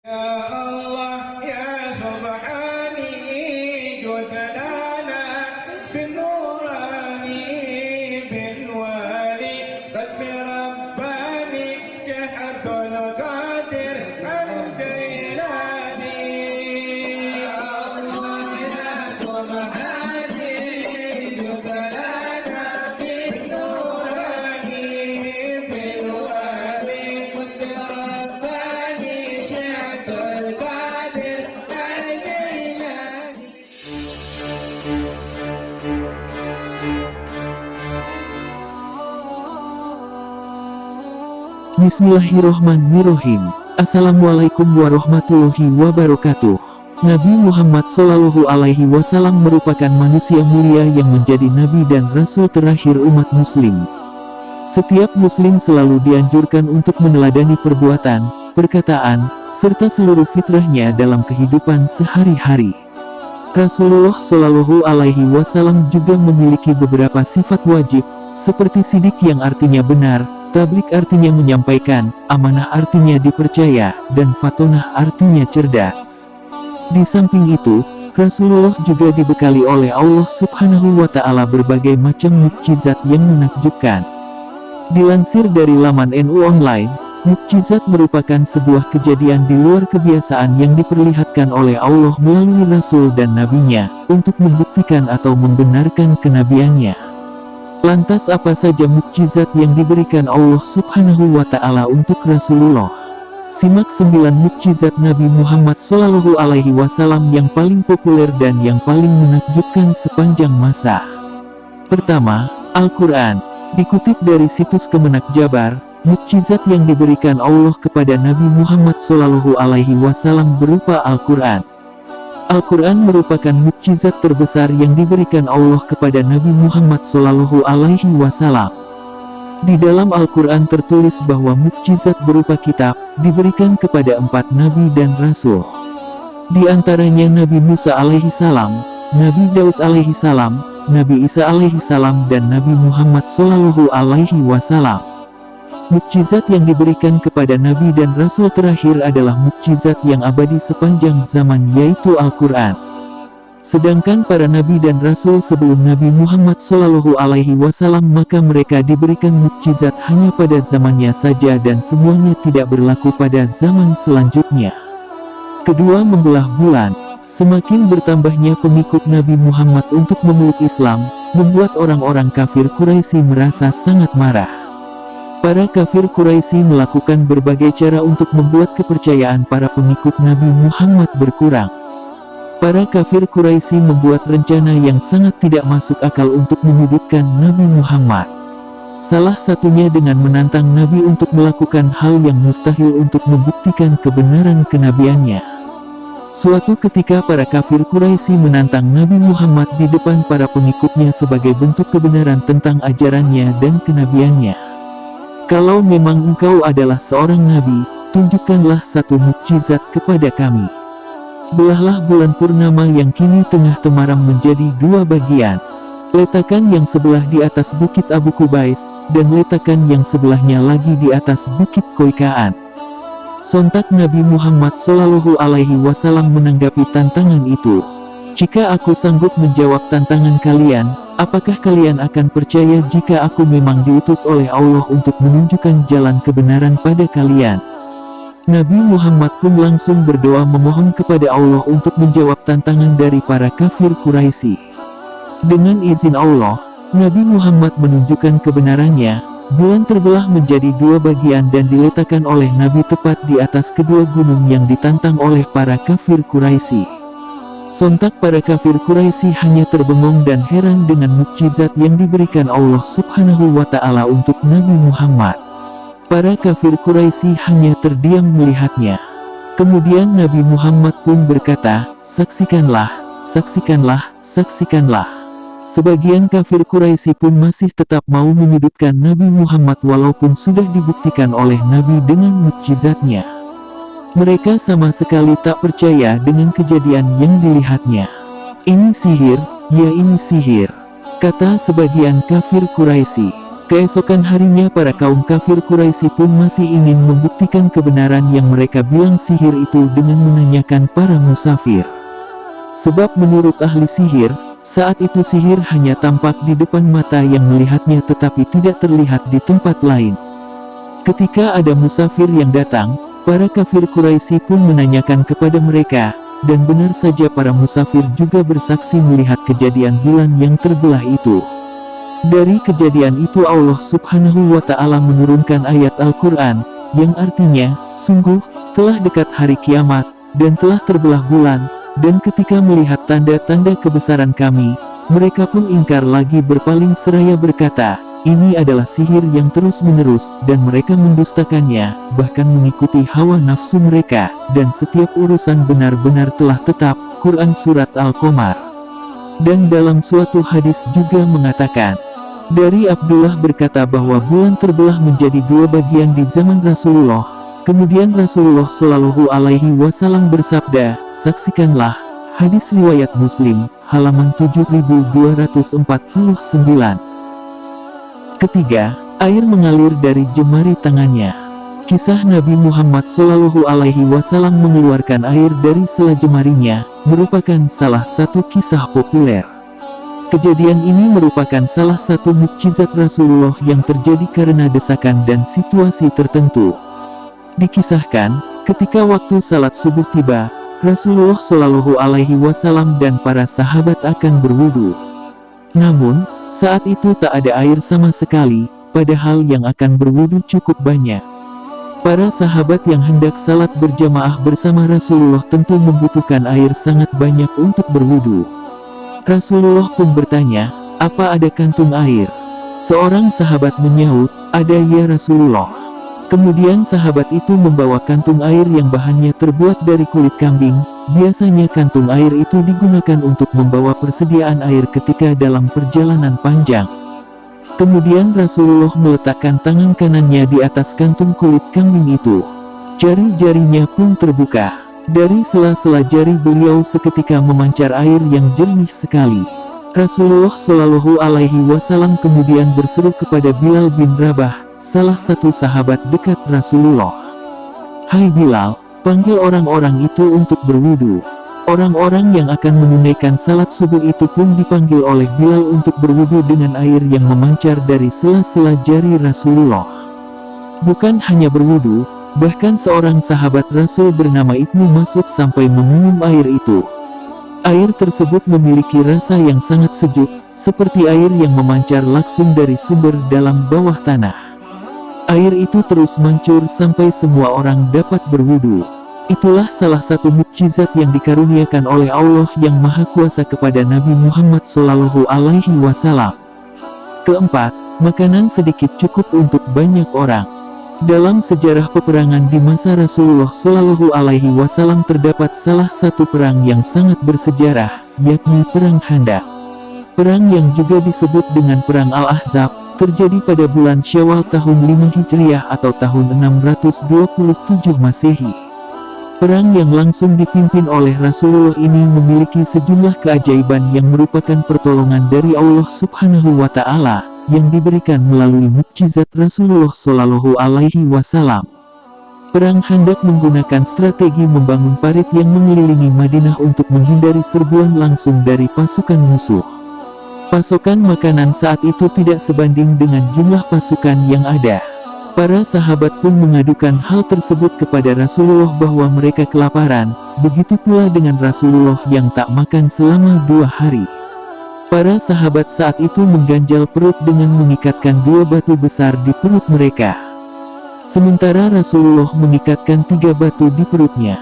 يا الله يا سبحاني جد لنا بالنوراني بالوالي رب رباني شهد القادر الجيلاني يا الله يا سبحاني جد لنا بالنوراني بالوالي رب رباني شهد القادر الجيلاني. Bismillahirrohmanirrohim. Assalamualaikum warahmatullahi wabarakatuh. Nabi Muhammad Shallallahu Alaihi Wasallam merupakan manusia mulia yang menjadi nabi dan rasul terakhir umat muslim. Setiap muslim selalu dianjurkan untuk meneladani perbuatan, perkataan, serta seluruh fitrahnya dalam kehidupan sehari-hari. Rasulullah Shallallahu Alaihi Wasallam juga memiliki beberapa sifat wajib, seperti sidik yang artinya benar, tablik artinya menyampaikan, amanah artinya dipercaya, dan fatonah artinya cerdas. Di samping itu, Rasulullah juga dibekali oleh Allah Subhanahu wa Ta'ala berbagai macam mukjizat yang menakjubkan. Dilansir dari laman NU Online, mukjizat merupakan sebuah kejadian di luar kebiasaan yang diperlihatkan oleh Allah melalui Rasul dan Nabi-Nya, untuk membuktikan atau membenarkan kenabiannya. Lantas apa saja mukjizat yang diberikan Allah Subhanahu wa Ta'ala untuk Rasulullah? Simak 9 mukjizat Nabi Muhammad Shallallahu Alaihi Wasallam yang paling populer dan yang paling menakjubkan sepanjang masa. Pertama, Al-Quran. Dikutip dari situs Kemenak Jabar, mukjizat yang diberikan Allah kepada Nabi Muhammad Shallallahu Alaihi Wasallam berupa Al-Quran. Al-Quran merupakan mukjizat terbesar yang diberikan Allah kepada Nabi Muhammad Shallallahu Alaihi Wasallam. Di dalam Al-Quran tertulis bahwa mukjizat berupa kitab diberikan kepada 4 nabi dan rasul. Di antaranya Nabi Musa alaihi salam, Nabi Daud alaihi salam, Nabi Isa alaihi salam, dan Nabi Muhammad Shallallahu Alaihi Wasallam. Mukjizat yang diberikan kepada Nabi dan Rasul terakhir adalah mukjizat yang abadi sepanjang zaman, yaitu Al-Quran. Sedangkan para Nabi dan Rasul sebelum Nabi Muhammad Shallallahu Alaihi Wasallam, maka mereka diberikan mukjizat hanya pada zamannya saja dan semuanya tidak berlaku pada zaman selanjutnya. Kedua, membelah bulan. Semakin bertambahnya pengikut Nabi Muhammad untuk memeluk Islam, membuat orang-orang kafir Quraisy merasa sangat marah. Para kafir Quraisy melakukan berbagai cara untuk membuat kepercayaan para pengikut Nabi Muhammad berkurang. Para kafir Quraisy membuat rencana yang sangat tidak masuk akal untuk menyudutkan Nabi Muhammad. Salah satunya dengan menantang Nabi untuk melakukan hal yang mustahil untuk membuktikan kebenaran kenabiannya. Suatu ketika para kafir Quraisy menantang Nabi Muhammad di depan para pengikutnya sebagai bentuk kebenaran tentang ajarannya dan kenabiannya. Kalau memang engkau adalah seorang nabi, tunjukkanlah satu mukjizat kepada kami. Belahlah bulan purnama yang kini tengah temaram menjadi 2 bagian. Letakkan yang sebelah di atas bukit Abu Kubais, dan letakkan yang sebelahnya lagi di atas bukit Koikaan. Sontak Nabi Muhammad Shallallahu Alaihi Wasallam menanggapi tantangan itu. Jika aku sanggup menjawab tantangan kalian, apakah kalian akan percaya jika aku memang diutus oleh Allah untuk menunjukkan jalan kebenaran pada kalian? Nabi Muhammad pun langsung berdoa memohon kepada Allah untuk menjawab tantangan dari para kafir Quraisy. Dengan izin Allah, Nabi Muhammad menunjukkan kebenarannya. Bulan terbelah menjadi 2 bagian dan diletakkan oleh Nabi tepat di atas kedua gunung yang ditantang oleh para kafir Quraisy. Sontak para kafir Quraisy hanya terbengong dan heran dengan mukjizat yang diberikan Allah Subhanahu wa Ta'ala untuk Nabi Muhammad. Para kafir Quraisy hanya terdiam melihatnya. Kemudian Nabi Muhammad pun berkata, "Saksikanlah, saksikanlah, saksikanlah." Sebagian kafir Quraisy pun masih tetap mau menyudutkan Nabi Muhammad walaupun sudah dibuktikan oleh Nabi dengan mukjizatnya. Mereka sama sekali tak percaya dengan kejadian yang dilihatnya. "Ini sihir, ya ini sihir," kata sebagian kafir Quraisy. Keesokan harinya para kaum kafir Quraisy pun masih ingin membuktikan kebenaran yang mereka bilang sihir itu dengan menanyakan para musafir. Sebab menurut ahli sihir, saat itu sihir hanya tampak di depan mata yang melihatnya tetapi tidak terlihat di tempat lain. Ketika ada musafir yang datang, para kafir Quraisy pun menanyakan kepada mereka, dan benar saja para musafir juga bersaksi melihat kejadian bulan yang terbelah itu. Dari kejadian itu Allah Subhanahu wa Ta'ala menurunkan ayat Al-Quran, yang artinya, sungguh, telah dekat hari kiamat, dan telah terbelah bulan, dan ketika melihat tanda-tanda kebesaran kami, mereka pun ingkar lagi berpaling seraya berkata, ini adalah sihir yang terus-menerus, dan mereka mendustakannya, bahkan mengikuti hawa nafsu mereka, dan setiap urusan benar-benar telah tetap. Quran Surat Al-Qamar. Dan dalam suatu hadis juga mengatakan, dari Abdullah berkata bahwa bulan terbelah menjadi dua bagian di zaman Rasulullah. Kemudian Rasulullah Shallallahu Alaihi Wasallam bersabda, saksikanlah. Hadis riwayat Muslim, halaman 7249. Ketiga, air mengalir dari jemari tangannya. Kisah Nabi Muhammad Shallallahu Alaihi Wasallam mengeluarkan air dari sela jemarinya merupakan salah satu kisah populer. Kejadian ini merupakan salah satu mukjizat Rasulullah yang terjadi karena desakan dan situasi tertentu. Dikisahkan, ketika waktu salat subuh tiba, Rasulullah Shallallahu Alaihi Wasallam dan para sahabat akan berwudu. Namun, saat itu tak ada air sama sekali, padahal yang akan berwudu cukup banyak. Para sahabat yang hendak salat berjamaah bersama Rasulullah tentu membutuhkan air sangat banyak untuk berwudu. Rasulullah pun bertanya, apa ada kantung air? Seorang sahabat menyahut, ada ya Rasulullah. Kemudian sahabat itu membawa kantung air yang bahannya terbuat dari kulit kambing. Biasanya kantung air itu digunakan untuk membawa persediaan air ketika dalam perjalanan panjang. Kemudian Rasulullah meletakkan tangan kanannya di atas kantung kulit kambing itu. Jari-jarinya pun terbuka. Dari sela-sela jari beliau seketika memancar air yang jernih sekali. Rasulullah Shallallahu Alaihi Wasallam kemudian berseru kepada Bilal bin Rabah, salah satu sahabat dekat Rasulullah. Hai Bilal, panggil orang-orang itu untuk berwudu. Orang-orang yang akan menunaikan salat subuh itu pun dipanggil oleh Bilal untuk berwudu dengan air yang memancar dari sela-sela jari Rasulullah. Bukan hanya berwudu, bahkan seorang sahabat Rasul bernama Ibnu Mas'ud sampai meminum air itu. Air tersebut memiliki rasa yang sangat sejuk, seperti air yang memancar langsung dari sumber dalam bawah tanah. Air itu terus mancur sampai semua orang dapat berwudu. Itulah salah satu mukjizat yang dikaruniakan oleh Allah yang Maha Kuasa kepada Nabi Muhammad Shallallahu Alaihi Wasallam. Keempat, makanan sedikit cukup untuk banyak orang. Dalam sejarah peperangan di masa Rasulullah Shallallahu Alaihi Wasallam terdapat salah satu perang yang sangat bersejarah, yakni Perang Khandaq. Perang yang juga disebut dengan Perang Al-Ahzab, terjadi pada bulan Syawal tahun 5 Hijriah atau tahun 627 Masehi. Perang yang langsung dipimpin oleh Rasulullah ini memiliki sejumlah keajaiban yang merupakan pertolongan dari Allah Subhanahu wa Ta'ala, yang diberikan melalui mukjizat Rasulullah Shallallahu Alaihi Wasallam. Perang Khandaq menggunakan strategi membangun parit yang mengelilingi Madinah untuk menghindari serbuan langsung dari pasukan musuh. Pasokan makanan saat itu tidak sebanding dengan jumlah pasukan yang ada. Para sahabat pun mengadukan hal tersebut kepada Rasulullah bahwa mereka kelaparan, begitu pula dengan Rasulullah yang tak makan selama 2 hari. Para sahabat saat itu mengganjal perut dengan mengikatkan 2 batu besar di perut mereka. Sementara Rasulullah mengikatkan 3 batu di perutnya.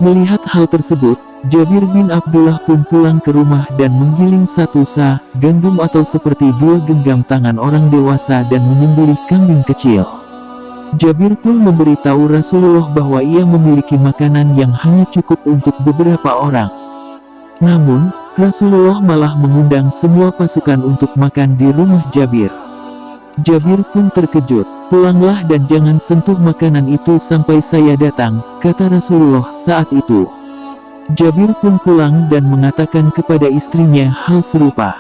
Melihat hal tersebut, Jabir bin Abdullah pun pulang ke rumah dan menggiling 1 sa gandum atau seperti 2 genggam tangan orang dewasa dan menyembelih kambing kecil. Jabir pun memberitahu Rasulullah bahwa ia memiliki makanan yang hanya cukup untuk beberapa orang. Namun, Rasulullah malah mengundang semua pasukan untuk makan di rumah Jabir. Jabir pun terkejut. Pulanglah dan jangan sentuh makanan itu sampai saya datang, kata Rasulullah saat itu. Jabir pun pulang dan mengatakan kepada istrinya hal serupa.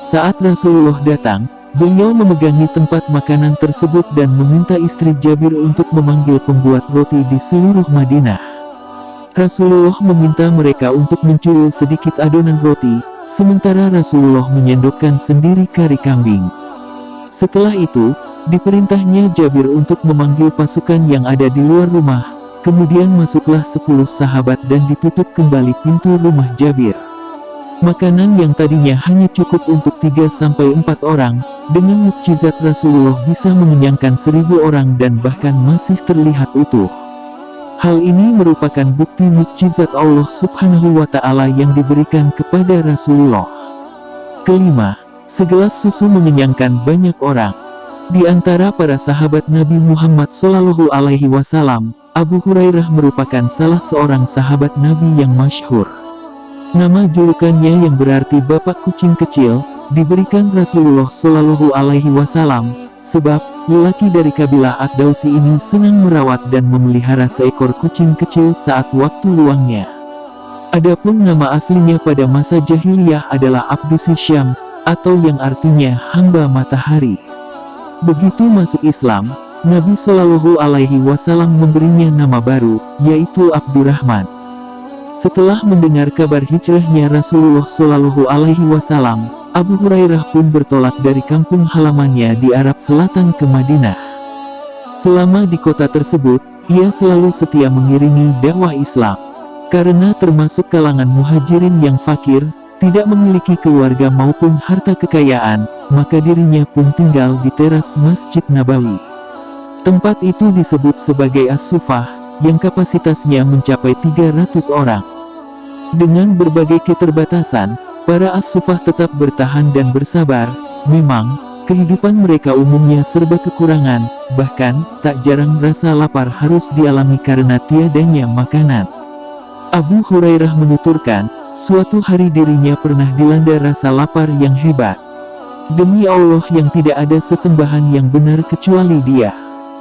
Saat Rasulullah datang, Beliau memegangi tempat makanan tersebut dan meminta istri Jabir untuk memanggil pembuat roti di seluruh Madinah. Rasulullah meminta mereka untuk mencuri sedikit adonan roti, sementara Rasulullah menyendokkan sendiri kari kambing. Setelah itu, diperintahnya Jabir untuk memanggil pasukan yang ada di luar rumah, kemudian masuklah 10 sahabat dan ditutup kembali pintu rumah Jabir. Makanan yang tadinya hanya cukup untuk 3-4 orang, dengan mukjizat Rasulullah bisa mengenyangkan 1000 orang dan bahkan masih terlihat utuh. Hal ini merupakan bukti mukjizat Allah Subhanahu wa Ta'ala yang diberikan kepada Rasulullah. Kelima, segelas susu mengenyangkan banyak orang. Di antara para sahabat Nabi Muhammad SAW, Abu Hurairah merupakan salah seorang sahabat Nabi yang masyhur. Nama julukannya yang berarti bapak kucing kecil, diberikan Rasulullah SAW, sebab lelaki dari kabilah Ad-Dausi ini senang merawat dan memelihara seekor kucing kecil saat waktu luangnya. Adapun nama aslinya pada masa jahiliyah adalah Abdusi Syams, atau yang artinya hamba matahari. Begitu masuk Islam, Nabi SAW memberinya nama baru, yaitu Abdurrahman. Setelah mendengar kabar hijrahnya Rasulullah SAW, Abu Hurairah pun bertolak dari kampung halamannya di Arab Selatan ke Madinah. Selama di kota tersebut, ia selalu setia mengiringi dakwah Islam. Karena termasuk kalangan muhajirin yang fakir, tidak memiliki keluarga maupun harta kekayaan, maka dirinya pun tinggal di teras Masjid Nabawi. Tempat itu disebut sebagai As-Sufah, yang kapasitasnya mencapai 300 orang. Dengan berbagai keterbatasan, para As-Sufah tetap bertahan dan bersabar. Memang, kehidupan mereka umumnya serba kekurangan, bahkan, tak jarang rasa lapar harus dialami karena tiadanya makanan. Abu Hurairah menuturkan, suatu hari dirinya pernah dilanda rasa lapar yang hebat. Demi Allah yang tidak ada sesembahan yang benar kecuali Dia.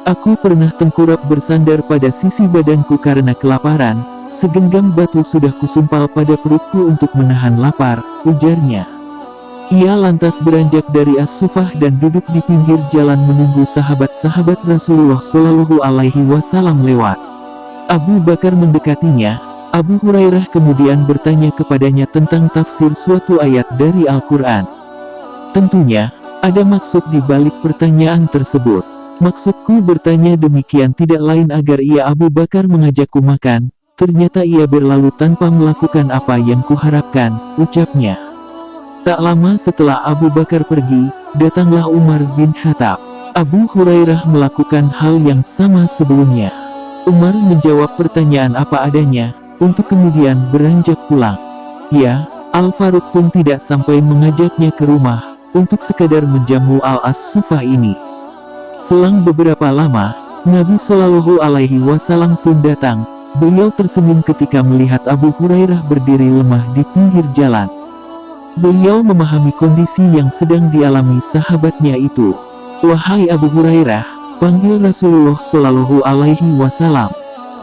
Aku pernah tengkurap bersandar pada sisi badanku karena kelaparan, segenggam batu sudah kusumpal pada perutku untuk menahan lapar, ujarnya. Ia lantas beranjak dari As-Sufah dan duduk di pinggir jalan menunggu sahabat-sahabat Rasulullah SAW lewat. Abu Bakar mendekatinya. Abu Hurairah kemudian bertanya kepadanya tentang tafsir suatu ayat dari Al-Quran. Tentunya, ada maksud di balik pertanyaan tersebut. Maksudku bertanya demikian tidak lain agar ia Abu Bakar mengajakku makan, ternyata ia berlalu tanpa melakukan apa yang kuharapkan, ucapnya. Tak lama setelah Abu Bakar pergi, datanglah Umar bin Khattab. Abu Hurairah melakukan hal yang sama sebelumnya. Umar menjawab pertanyaan apa adanya, untuk kemudian beranjak pulang. Ya, Al-Faruq pun tidak sampai mengajaknya ke rumah, untuk sekadar menjamu Al-As-Sufah ini. Selang beberapa lama, Nabi SAW pun datang. Beliau tersenyum ketika melihat Abu Hurairah berdiri lemah di pinggir jalan. Beliau memahami kondisi yang sedang dialami sahabatnya itu. Wahai Abu Hurairah, panggil Rasulullah SAW.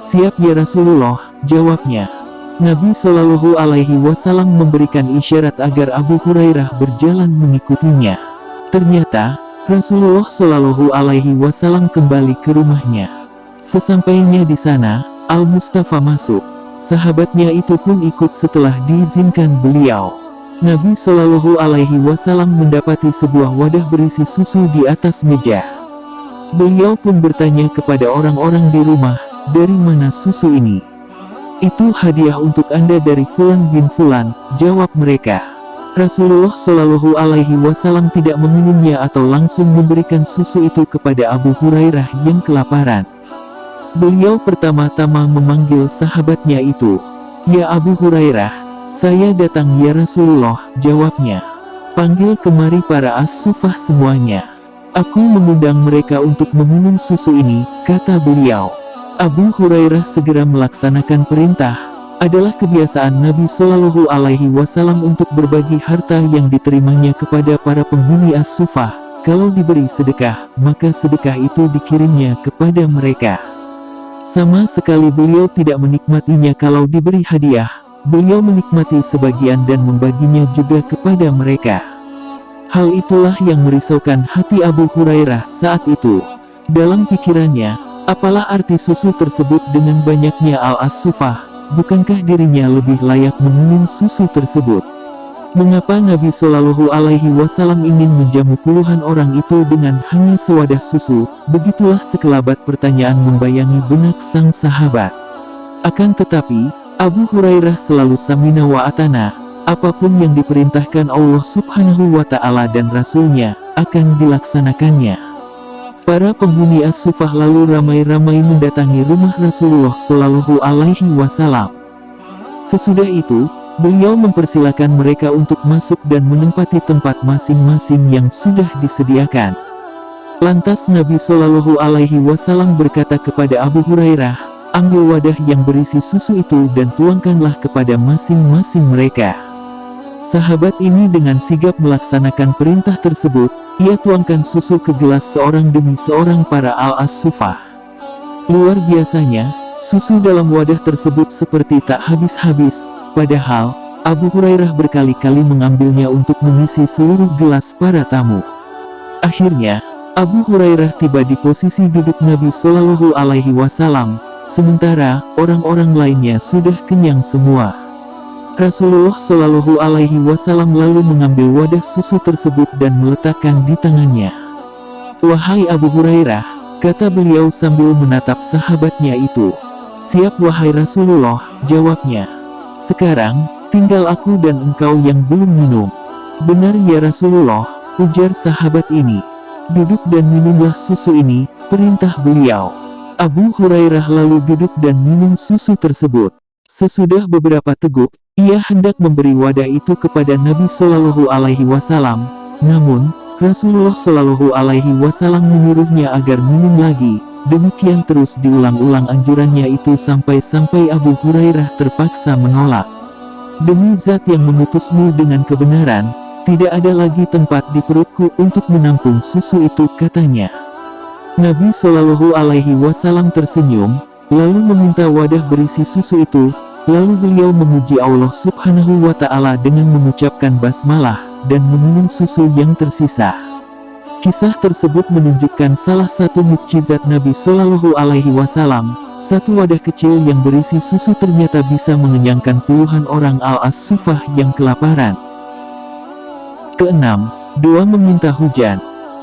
Siap ya Rasulullah, jawabnya. Nabi SAW memberikan isyarat agar Abu Hurairah berjalan mengikutinya. Ternyata, Rasulullah SAW kembali ke rumahnya. Sesampainya di sana, Al-Mustafa masuk. Sahabatnya itu pun ikut setelah diizinkan beliau. Nabi SAW mendapati sebuah wadah berisi susu di atas meja. Beliau pun bertanya kepada orang-orang di rumah, dari mana susu ini? Itu hadiah untuk Anda dari Fulan bin Fulan, jawab mereka. Rasulullah SAW tidak meminumnya atau langsung memberikan susu itu kepada Abu Hurairah yang kelaparan. Beliau pertama-tama memanggil sahabatnya itu. Ya Abu Hurairah, saya datang ya Rasulullah, jawabnya. Panggil kemari para As-Sufah semuanya. Aku mengundang mereka untuk meminum susu ini, kata beliau. Abu Hurairah segera melaksanakan perintah. Adalah kebiasaan Nabi SAW untuk berbagi harta yang diterimanya kepada para penghuni As-Sufah. Kalau diberi sedekah, maka sedekah itu dikirimnya kepada mereka. Sama sekali beliau tidak menikmatinya kalau diberi hadiah. Beliau menikmati sebagian dan membaginya juga kepada mereka. Hal itulah yang merisaukan hati Abu Hurairah saat itu. Dalam pikirannya, apalah arti susu tersebut dengan banyaknya al-as-sufah? Bukankah dirinya lebih layak meminum susu tersebut? Mengapa Nabi Shallallahu Alaihi Wasallam ingin menjamu puluhan orang itu dengan hanya sewadah susu? Begitulah sekelabat pertanyaan membayangi benak sang sahabat. Akan tetapi, Abu Hurairah selalu samina wa atana. Apapun yang diperintahkan Allah Subhanahu wa Ta'ala dan Rasul-Nya akan dilaksanakannya. Para penghuni as-sufah lalu ramai-ramai mendatangi rumah Rasulullah Shallallahu Alaihi Wasallam. Sesudah itu, beliau mempersilakan mereka untuk masuk dan menempati tempat masing-masing yang sudah disediakan. Lantas Nabi Shallallahu Alaihi Wasallam berkata kepada Abu Hurairah, ambil wadah yang berisi susu itu dan tuangkanlah kepada masing-masing mereka. Sahabat ini dengan sigap melaksanakan perintah tersebut. Ia tuangkan susu ke gelas seorang demi seorang para al-as-sufah. Luar biasanya, susu dalam wadah tersebut seperti tak habis-habis, padahal Abu Hurairah berkali-kali mengambilnya untuk mengisi seluruh gelas para tamu. Akhirnya, Abu Hurairah tiba di posisi duduk Nabi Shallallahu Alaihi Wasallam, sementara orang-orang lainnya sudah kenyang semua. Rasulullah Shallallahu Alaihi Wasallam lalu mengambil wadah susu tersebut dan meletakkan di tangannya. Wahai Abu Hurairah, kata beliau sambil menatap sahabatnya itu. Siap wahai Rasulullah, jawabnya. Sekarang, tinggal aku dan engkau yang belum minum. Benar ya Rasulullah, ujar sahabat ini. Duduk dan minumlah susu ini, perintah beliau. Abu Hurairah lalu duduk dan minum susu tersebut. Sesudah beberapa teguk, ia hendak memberi wadah itu kepada Nabi Shallallahu Alaihi Wasallam. Namun, Rasulullah Shallallahu Alaihi Wasallam menyuruhnya agar minum lagi. Demikian terus diulang-ulang anjurannya itu sampai-sampai Abu Hurairah terpaksa menolak. Demi zat yang mengutusmu dengan kebenaran, tidak ada lagi tempat di perutku untuk menampung susu itu, katanya. Nabi Shallallahu Alaihi Wasallam tersenyum, lalu meminta wadah berisi susu itu. Lalu beliau memuji Allah Subhanahu wa Ta'ala dengan mengucapkan basmalah dan meminum susu yang tersisa. Kisah tersebut menunjukkan salah satu mukjizat Nabi Shallallahu Alaihi Wasallam. Satu wadah kecil yang berisi susu ternyata bisa mengenyangkan puluhan orang al-as-sufah yang kelaparan. Keenam, doa meminta hujan.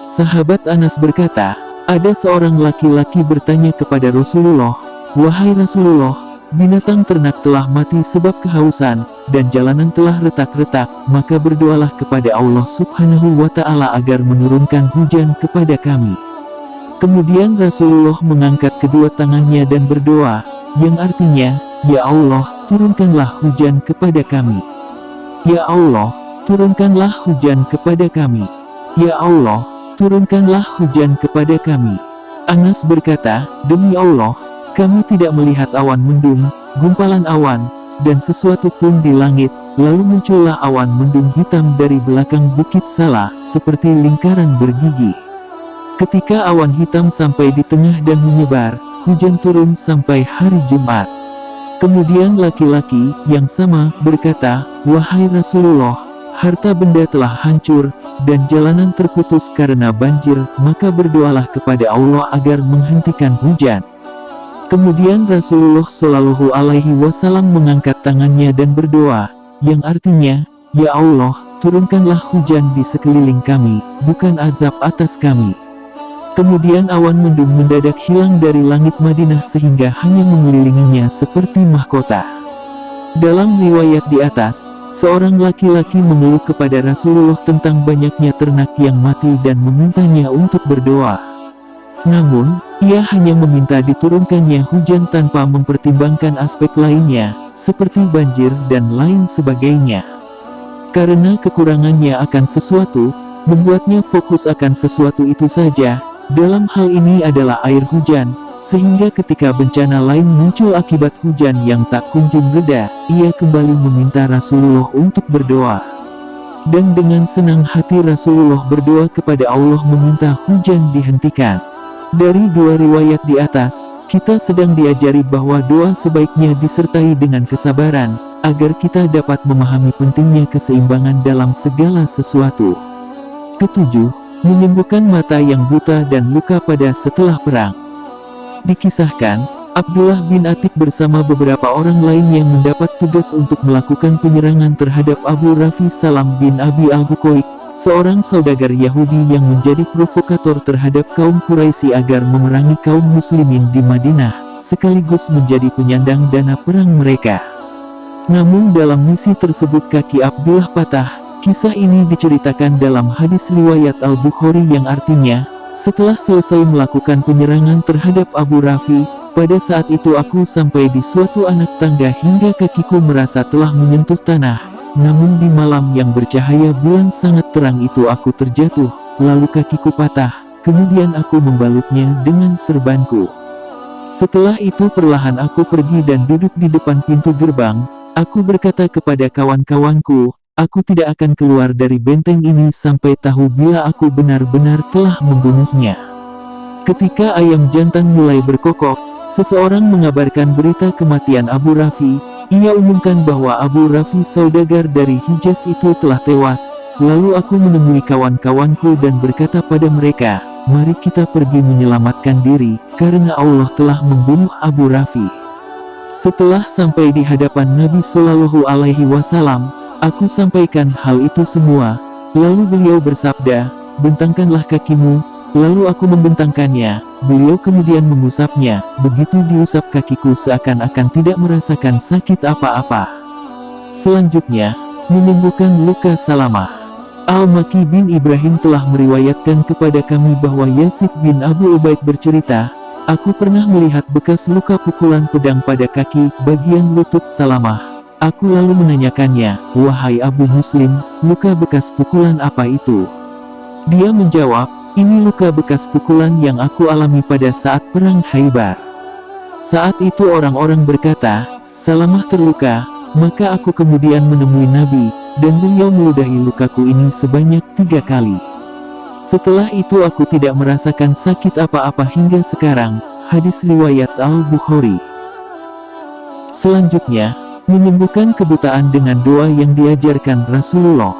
Sahabat Anas berkata, ada seorang laki-laki bertanya kepada Rasulullah, wahai Rasulullah, binatang ternak telah mati sebab kehausan, dan jalanan telah retak-retak, maka berdoalah kepada Allah Subhanahu wa Ta'ala agar menurunkan hujan kepada kami. Kemudian Rasulullah mengangkat kedua tangannya dan berdoa, yang artinya, ya Allah, turunkanlah hujan kepada kami. Ya Allah, turunkanlah hujan kepada kami. Ya Allah, turunkanlah hujan kepada kami. Anas berkata, demi Allah, kami tidak melihat awan mendung, gumpalan awan, dan sesuatu pun di langit. Lalu muncullah awan mendung hitam dari belakang bukit Salah, seperti lingkaran bergigi. Ketika awan hitam sampai di tengah dan menyebar, hujan turun sampai hari Jumat. Kemudian laki-laki yang sama berkata, wahai Rasulullah, harta benda telah hancur, dan jalanan terputus karena banjir, maka berdoalah kepada Allah agar menghentikan hujan. Kemudian Rasulullah Shallallahu Alaihi Wasallam mengangkat tangannya dan berdoa, yang artinya, ya Allah, turunkanlah hujan di sekeliling kami, bukan azab atas kami. Kemudian awan mendung mendadak hilang dari langit Madinah sehingga hanya mengelilinginya seperti mahkota. Dalam riwayat di atas, seorang laki-laki mengeluh kepada Rasulullah tentang banyaknya ternak yang mati dan memintanya untuk berdoa. Namun, ia hanya meminta diturunkannya hujan tanpa mempertimbangkan aspek lainnya, seperti banjir dan lain sebagainya. Karena kekurangannya akan sesuatu, membuatnya fokus akan sesuatu itu saja, dalam hal ini adalah air hujan, sehingga ketika bencana lain muncul akibat hujan yang tak kunjung reda, ia kembali meminta Rasulullah untuk berdoa. Dan dengan senang hati Rasulullah berdoa kepada Allah meminta hujan dihentikan. Dari dua riwayat di atas, kita sedang diajari bahwa doa sebaiknya disertai dengan kesabaran, agar kita dapat memahami pentingnya keseimbangan dalam segala sesuatu. Ketujuh, menyembuhkan mata yang buta dan luka pada setelah perang. Dikisahkan, Abdullah bin Atik bersama beberapa orang lain yang mendapat tugas untuk melakukan penyerangan terhadap Abu Rafi Salam bin Abi al-Huqaiq, seorang saudagar Yahudi yang menjadi provokator terhadap kaum Quraisy agar memerangi kaum muslimin di Madinah, sekaligus menjadi penyandang dana perang mereka. Namun dalam misi tersebut kaki Abdullah patah. Kisah ini diceritakan dalam hadis riwayat Al-Bukhari yang artinya, setelah selesai melakukan penyerangan terhadap Abu Rafi, pada saat itu aku sampai di suatu anak tangga hingga kakiku merasa telah menyentuh tanah. Namun di malam yang bercahaya bulan sangat terang itu aku terjatuh, lalu kakiku patah, kemudian aku membalutnya dengan serbanku. Setelah itu perlahan aku pergi dan duduk di depan pintu gerbang. Aku berkata kepada kawan-kawanku, aku tidak akan keluar dari benteng ini sampai tahu bila aku benar-benar telah membunuhnya. Ketika ayam jantan mulai berkokok, seseorang mengabarkan berita kematian Abu Rafi. Ia umumkan bahwa Abu Rafi saudagar dari Hijaz itu telah tewas. Lalu aku menemui kawan-kawanku dan berkata pada mereka, mari kita pergi menyelamatkan diri, karena Allah telah membunuh Abu Rafi. Setelah sampai di hadapan Nabi Shallallahu Alaihi Wasallam, aku sampaikan hal itu semua, lalu beliau bersabda, bentangkanlah kakimu, lalu aku membentangkannya, beliau kemudian mengusapnya, begitu diusap kakiku seakan-akan tidak merasakan sakit apa-apa. Selanjutnya, menyembuhkan luka Salamah. Al-Maki bin Ibrahim telah meriwayatkan kepada kami bahwa Yazid bin Abu Ubaid bercerita, aku pernah melihat bekas luka pukulan pedang pada kaki, bagian lutut Salamah. Aku lalu menanyakannya, wahai Abu Muslim, luka bekas pukulan apa itu? Dia menjawab, ini luka bekas pukulan yang aku alami pada saat perang Khaybar. Saat itu orang-orang berkata, Salamah terluka, maka aku kemudian menemui Nabi, dan beliau meludahi lukaku ini sebanyak 3 kali. Setelah itu aku tidak merasakan sakit apa-apa hingga sekarang. Hadis riwayat Al-Bukhari. Selanjutnya, menyembuhkan kebutaan dengan doa yang diajarkan Rasulullah.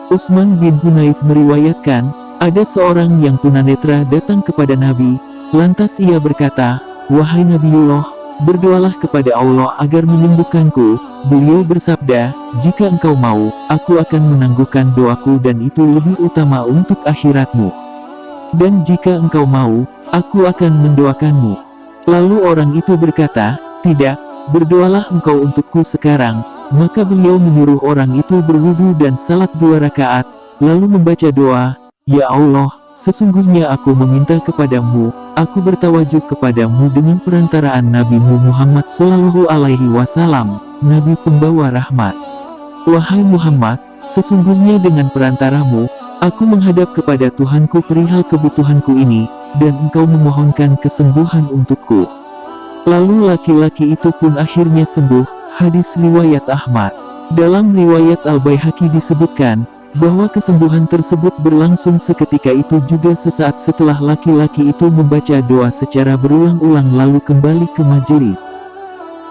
Utsman bin Hunayf meriwayatkan, ada seorang yang tunanetra datang kepada Nabi, lantas ia berkata, wahai Nabiullah, berdoalah kepada Allah agar menyembuhkanku. Beliau bersabda, jika engkau mau, aku akan menangguhkan doaku dan itu lebih utama untuk akhiratmu. Dan jika engkau mau, aku akan mendoakanmu. Lalu orang itu berkata, tidak, berdoalah engkau untukku sekarang. Maka beliau menyuruh orang itu berwudu dan salat 2 rakaat, lalu membaca doa, ya Allah, sesungguhnya aku meminta kepadamu, aku bertawajuh kepadamu dengan perantaraan Nabi-Mu Muhammad Sallallahu Alaihi Wasallam, Nabi pembawa rahmat. Wahai Muhammad, sesungguhnya dengan perantaramu, aku menghadap kepada Tuhanku perihal kebutuhanku ini, dan engkau memohonkan kesembuhan untukku. Lalu laki-laki itu pun akhirnya sembuh. Hadis riwayat Ahmad. Dalam riwayat Al-Baihaqi disebutkan, bahwa kesembuhan tersebut berlangsung seketika itu juga sesaat setelah laki-laki itu membaca doa secara berulang-ulang lalu kembali ke majelis.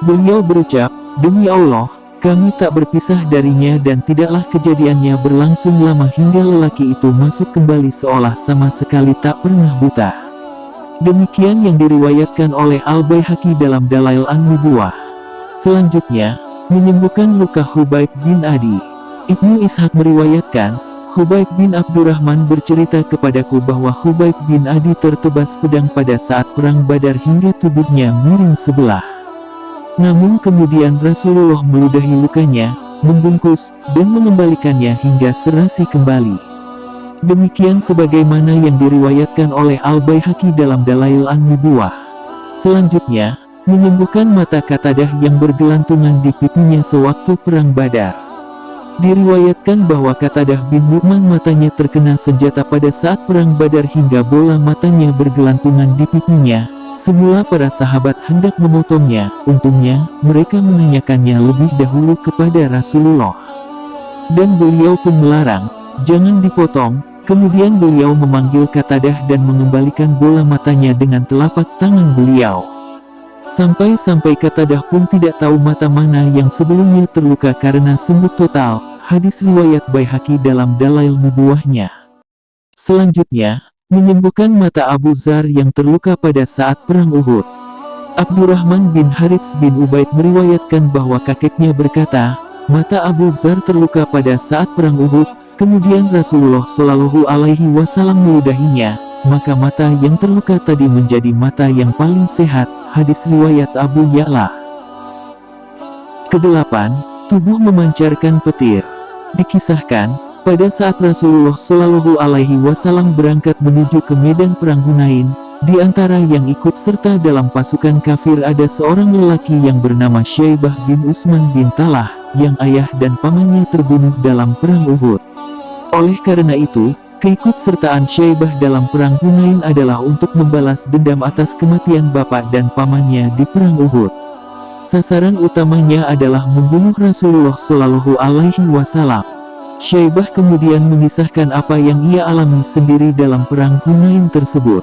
Beliau berucap, demi Allah, kami tak berpisah darinya dan tidaklah kejadiannya berlangsung lama hingga lelaki itu masuk kembali seolah sama sekali tak pernah buta. Demikian yang diriwayatkan oleh Al-Baihaqi dalam Dalail An-Nubuwah. Selanjutnya, menyembuhkan luka Khubayb bin Adi. Ibnu Ishaq meriwayatkan, Khubayb bin Abdurrahman bercerita kepadaku bahwa Khubayb bin Adi tertebas pedang pada saat perang Badar hingga tubuhnya miring sebelah. Namun kemudian Rasulullah meludahi lukanya, membungkus, dan mengembalikannya hingga serasi kembali. Demikian sebagaimana yang diriwayatkan oleh Al-Baihaqi dalam Dalail An-Nubuwah. Selanjutnya, menyembuhkan mata Qatadah yang bergelantungan di pipinya sewaktu perang Badar. Diriwayatkan bahwa Qatadah bin Nu'man matanya terkena senjata pada saat perang Badar hingga bola matanya bergelantungan di pipinya. Semula para sahabat hendak memotongnya, untungnya, mereka menanyakannya lebih dahulu kepada Rasulullah. Dan beliau pun melarang, jangan dipotong, kemudian beliau memanggil Qatadah dan mengembalikan bola matanya dengan telapak tangan beliau. Sampai-sampai Qatadah pun tidak tahu mata mana yang sebelumnya terluka karena sembuh total. Hadis riwayat Baihaqi dalam Dalail Nubuwahnya. Selanjutnya, menyembuhkan mata Abu Dzar yang terluka pada saat perang Uhud. Abdurrahman bin Harits bin Ubaid meriwayatkan bahwa kakeknya berkata, mata Abu Dzar terluka pada saat perang Uhud, kemudian Rasulullah Shallallahu Alaihi Wasallam meludahinya, maka mata yang terluka tadi menjadi mata yang paling sehat. Hadis riwayat Abu Ya'la. Kedelapan, tubuh memancarkan petir. Dikisahkan, pada saat Rasulullah Shallallahu Alaihi Wasallam berangkat menuju ke medan perang Hunain, di antara yang ikut serta dalam pasukan kafir ada seorang lelaki yang bernama Syaibah bin Utsman bin Talah, yang ayah dan pamannya terbunuh dalam perang Uhud. Oleh karena itu, keikutsertaan Syaibah dalam perang Hunain adalah untuk membalas dendam atas kematian bapak dan pamannya di perang Uhud. Sasaran utamanya adalah membunuh Rasulullah Shallallahu Alaihi Wasallam. Syaibah kemudian mengisahkan apa yang ia alami sendiri dalam perang Hunain tersebut.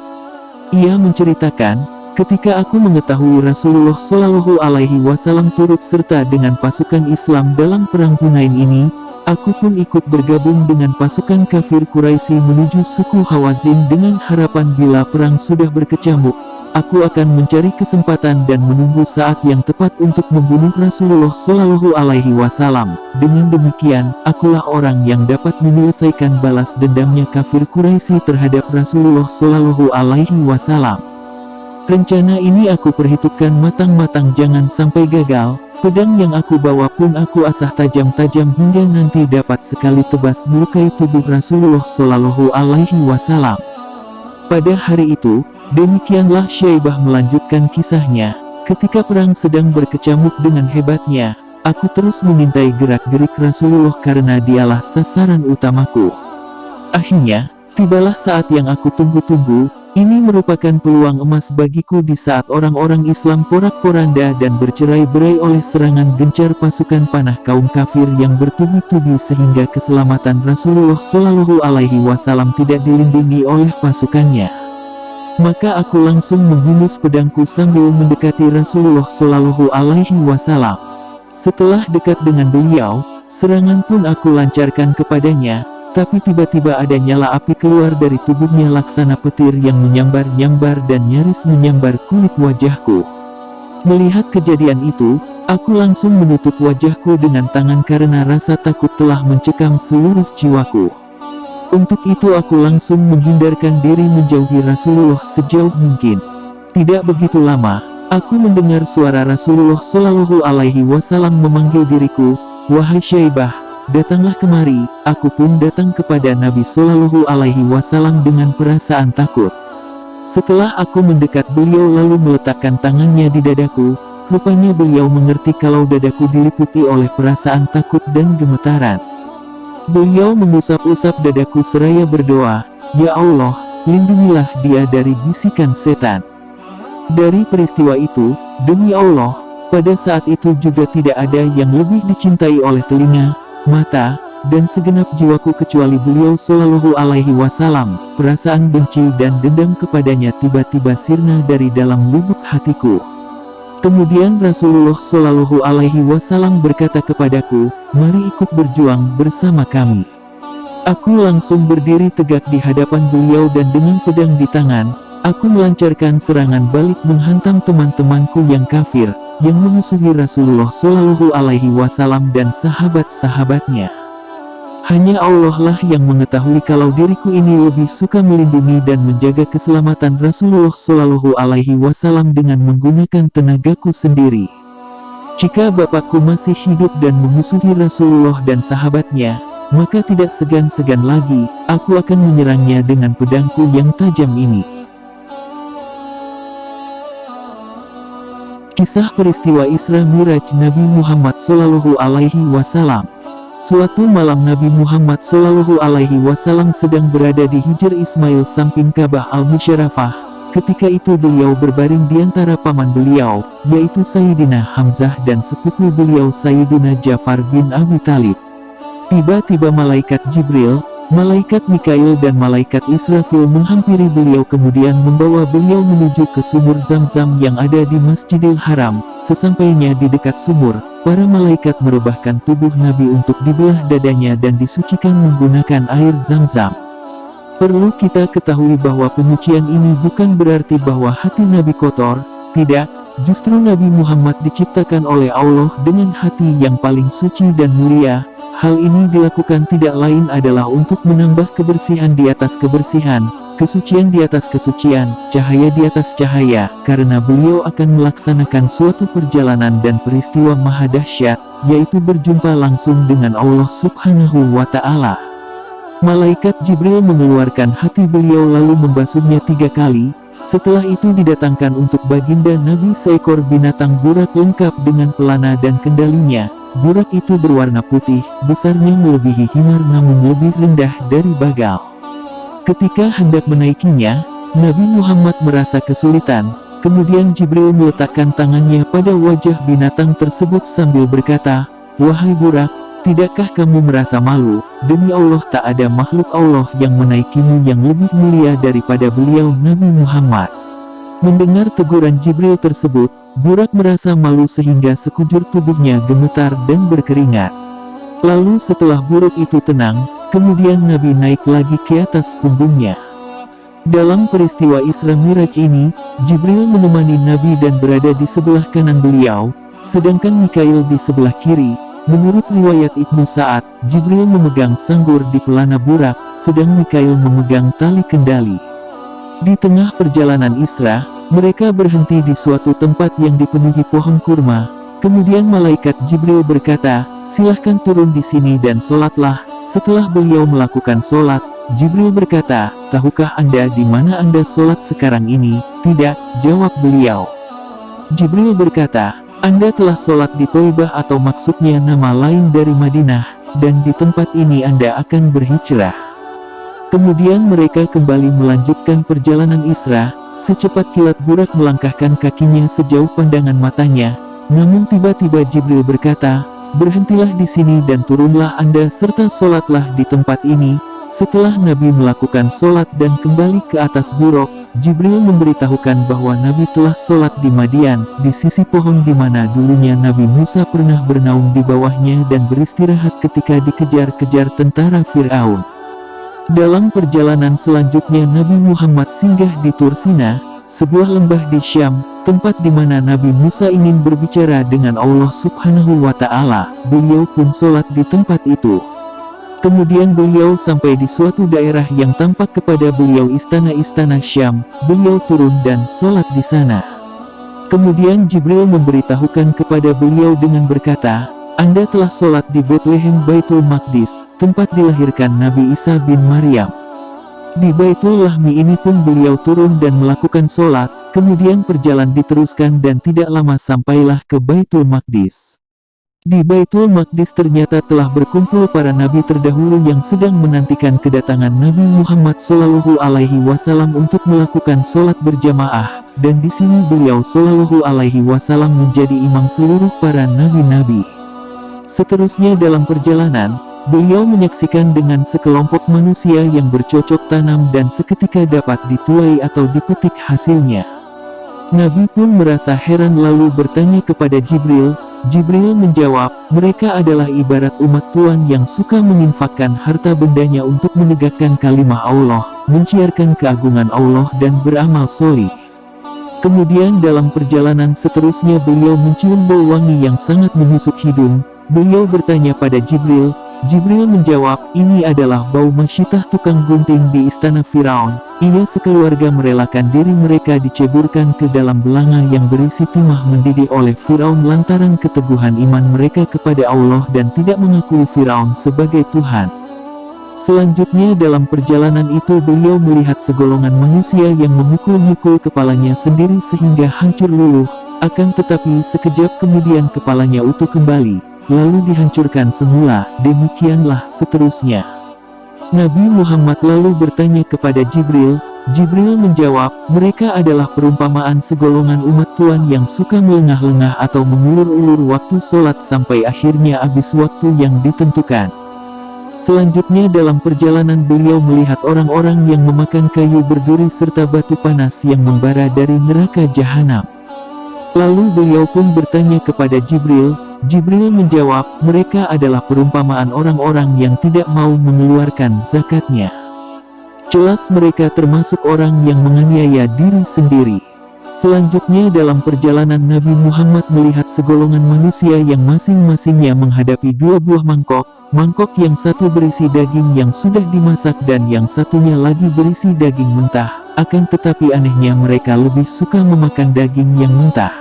Ia menceritakan, ketika aku mengetahui Rasulullah Shallallahu Alaihi Wasallam turut serta dengan pasukan Islam dalam perang Hunain ini, aku pun ikut bergabung dengan pasukan kafir Quraisy menuju suku Hawazin dengan harapan bila perang sudah berkecamuk, aku akan mencari kesempatan dan menunggu saat yang tepat untuk membunuh Rasulullah Shallallahu Alaihi Wasallam. Dengan demikian, akulah orang yang dapat menyelesaikan balas dendamnya kafir Quraisy terhadap Rasulullah Shallallahu Alaihi Wasallam. Rencana ini aku perhitungkan matang-matang jangan sampai gagal. Pedang yang aku bawa pun aku asah tajam-tajam hingga nanti dapat sekali tebas melukai tubuh Rasulullah Shallallahu Alaihi Wasallam. Pada hari itu, demikianlah Syaibah melanjutkan kisahnya. Ketika perang sedang berkecamuk dengan hebatnya, aku terus mengintai gerak-gerik Rasulullah karena dialah sasaran utamaku. Akhirnya, tibalah saat yang aku tunggu-tunggu. Ini merupakan peluang emas bagiku di saat orang-orang Islam porak-poranda dan bercerai-berai oleh serangan gencar pasukan panah kaum kafir yang bertubi-tubi sehingga keselamatan Rasulullah Shallallahu Alaihi Wasallam tidak dilindungi oleh pasukannya. Maka aku langsung menghunus pedangku sambil mendekati Rasulullah Shallallahu Alaihi Wasallam. Setelah dekat dengan beliau, serangan pun aku lancarkan kepadanya. Tapi tiba-tiba ada nyala api keluar dari tubuhnya laksana petir yang menyambar-nyambar dan nyaris menyambar kulit wajahku. Melihat kejadian itu, aku langsung menutup wajahku dengan tangan karena rasa takut telah mencekam seluruh jiwaku. Untuk itu aku langsung menghindarkan diri menjauhi Rasulullah sejauh mungkin. Tidak begitu lama, aku mendengar suara Rasulullah Shallallahu Alaihi Wasallam memanggil diriku, "Wahai Syaibah, datanglah kemari." Aku pun datang kepada Nabi Shallallahu Alaihi Wasallam dengan perasaan takut. Setelah aku mendekat beliau lalu meletakkan tangannya di dadaku, rupanya beliau mengerti kalau dadaku diliputi oleh perasaan takut dan gemetaran. Beliau mengusap-usap dadaku seraya berdoa, "Ya Allah, lindungilah dia dari bisikan setan." Dari peristiwa itu, demi Allah, pada saat itu juga tidak ada yang lebih dicintai oleh telinga, mata, dan segenap jiwaku kecuali beliau Shallallahu Alaihi Wasallam. Perasaan benci dan dendam kepadanya tiba-tiba sirna dari dalam lubuk hatiku. Kemudian Rasulullah Shallallahu Alaihi Wasallam berkata kepadaku, "Mari ikut berjuang bersama kami." Aku langsung berdiri tegak di hadapan beliau dan dengan pedang di tangan, aku melancarkan serangan balik menghantam teman-temanku yang kafir, yang memusuhi Rasulullah Shallallahu Alaihi Wasallam dan sahabat-sahabatnya. Hanya Allah lah yang mengetahui kalau diriku ini lebih suka melindungi dan menjaga keselamatan Rasulullah Shallallahu Alaihi Wasallam dengan menggunakan tenagaku sendiri. Jika bapakku masih hidup dan memusuhi Rasulullah dan sahabatnya, maka tidak segan-segan lagi, aku akan menyerangnya dengan pedangku yang tajam ini. Kisah peristiwa Isra Miraj Nabi Muhammad Shallallahu Alaihi Wasallam. Suatu malam Nabi Muhammad Shallallahu Alaihi Wasallam sedang berada di Hijr Ismail samping Ka'bah Al-Musyarrafah. Ketika itu beliau berbaring di antara paman beliau, yaitu Sayyidina Hamzah dan sepupu beliau Sayyidina Ja'far bin Abi Thalib. Tiba-tiba malaikat Jibril, malaikat Mikail dan malaikat Israfil menghampiri beliau kemudian membawa beliau menuju ke sumur Zam-Zam yang ada di Masjidil Haram. Sesampainya di dekat sumur, para malaikat merebahkan tubuh Nabi untuk dibelah dadanya dan disucikan menggunakan air Zam-Zam. Perlu kita ketahui bahwa penyucian ini bukan berarti bahwa hati Nabi kotor, tidak, justru Nabi Muhammad diciptakan oleh Allah dengan hati yang paling suci dan mulia. Hal ini dilakukan tidak lain adalah untuk menambah kebersihan di atas kebersihan, kesucian di atas kesucian, cahaya di atas cahaya, karena beliau akan melaksanakan suatu perjalanan dan peristiwa maha dahsyat, yaitu berjumpa langsung dengan Allah Subhanahu wa Ta'ala. Malaikat Jibril mengeluarkan hati beliau lalu membasuhnya 3 kali. Setelah itu didatangkan untuk baginda Nabi seekor binatang burak lengkap dengan pelana dan kendalinya. Burak itu berwarna putih, besarnya melebihi himar namun lebih rendah dari bagal. Ketika hendak menaikinya, Nabi Muhammad merasa kesulitan. Kemudian Jibril meletakkan tangannya pada wajah binatang tersebut sambil berkata, "Wahai burak, tidakkah kamu merasa malu? Demi Allah tak ada makhluk Allah yang menaikimu yang lebih mulia daripada beliau Nabi Muhammad." Mendengar teguran Jibril tersebut, burak merasa malu sehingga sekujur tubuhnya gemetar dan berkeringat. Lalu setelah burak itu tenang, kemudian Nabi naik lagi ke atas punggungnya. Dalam peristiwa Isra Miraj ini, Jibril menemani Nabi dan berada di sebelah kanan beliau, sedangkan Mikail di sebelah kiri. Menurut riwayat Ibnu Sa'ad, Jibril memegang sanggur di pelana burak, sedang Mikail memegang tali kendali. Di tengah perjalanan Isra, mereka berhenti di suatu tempat yang dipenuhi pohon kurma. Kemudian malaikat Jibril berkata, "Silahkan turun di sini dan sholatlah." Setelah beliau melakukan sholat, Jibril berkata, "Tahukah Anda di mana Anda sholat sekarang ini?" "Tidak," jawab beliau. Jibril berkata, "Anda telah sholat di Thoibah atau maksudnya nama lain dari Madinah, dan di tempat ini Anda akan berhijrah." Kemudian mereka kembali melanjutkan perjalanan Isra. Secepat kilat burak melangkahkan kakinya sejauh pandangan matanya. Namun tiba-tiba Jibril berkata, "Berhentilah di sini dan turunlah Anda serta sholatlah di tempat ini." Setelah Nabi melakukan sholat dan kembali ke atas buruk, Jibril memberitahukan bahwa Nabi telah sholat di Madian, di sisi pohon di mana dulunya Nabi Musa pernah bernaung di bawahnya dan beristirahat ketika dikejar-kejar tentara Fir'aun. Dalam perjalanan selanjutnya Nabi Muhammad singgah di Tur Sina, sebuah lembah di Syam, tempat di mana Nabi Musa ingin berbicara dengan Allah Subhanahu wa Ta'ala. Beliau pun sholat di tempat itu. Kemudian beliau sampai di suatu daerah yang tampak kepada beliau istana-istana Syam. Beliau turun dan sholat di sana. Kemudian Jibril memberitahukan kepada beliau dengan berkata, "Anda telah sholat di Bethlehem Baitul Maqdis, tempat dilahirkan Nabi Isa bin Maryam." Di Baitul Lahmi ini pun beliau turun dan melakukan sholat. Kemudian perjalanan diteruskan dan tidak lama sampailah ke Baitul Maqdis. Di Baitul Maqdis ternyata telah berkumpul para nabi terdahulu yang sedang menantikan kedatangan Nabi Muhammad Shallallahu Alaihi Wasallam untuk melakukan sholat berjamaah, dan di sini beliau Shallallahu Alaihi Wasallam menjadi imam seluruh para nabi-nabi. Seterusnya dalam perjalanan, beliau menyaksikan dengan sekelompok manusia yang bercocok tanam dan seketika dapat dituai atau dipetik hasilnya. Nabi pun merasa heran lalu bertanya kepada Jibril. Jibril menjawab, "Mereka adalah ibarat umat Tuhan yang suka menginfakkan harta bendanya untuk menegakkan kalimah Allah, menciarkan keagungan Allah dan beramal solih." Kemudian dalam perjalanan seterusnya beliau mencium bau wangi yang sangat menusuk hidung. Beliau bertanya pada Jibril. Jibril menjawab, "Ini adalah bau Masyitah tukang gunting di istana Firaun." Ia sekeluarga merelakan diri mereka diceburkan ke dalam belanga yang berisi timah mendidih oleh Firaun lantaran keteguhan iman mereka kepada Allah dan tidak mengakui Firaun sebagai Tuhan. Selanjutnya dalam perjalanan itu beliau melihat segolongan manusia yang memukul-mukul kepalanya sendiri sehingga hancur luluh, akan tetapi sekejap kemudian kepalanya utuh kembali, lalu dihancurkan semula. Demikianlah seterusnya. Nabi Muhammad lalu bertanya kepada Jibril. Jibril menjawab, "Mereka adalah perumpamaan segolongan umat Tuhan yang suka melengah-lengah atau mengulur-ulur waktu sholat sampai akhirnya habis waktu yang ditentukan." Selanjutnya dalam perjalanan beliau melihat orang-orang yang memakan kayu berduri serta batu panas yang membara dari neraka jahanam. Lalu beliau pun bertanya kepada Jibril. Jibril menjawab, "Mereka adalah perumpamaan orang-orang yang tidak mau mengeluarkan zakatnya." Jelas mereka termasuk orang yang menganiaya diri sendiri. Selanjutnya dalam perjalanan Nabi Muhammad melihat segolongan manusia yang masing-masingnya menghadapi dua buah mangkok. Mangkok yang satu berisi daging yang sudah dimasak dan yang satunya lagi berisi daging mentah. Akan tetapi anehnya mereka lebih suka memakan daging yang mentah.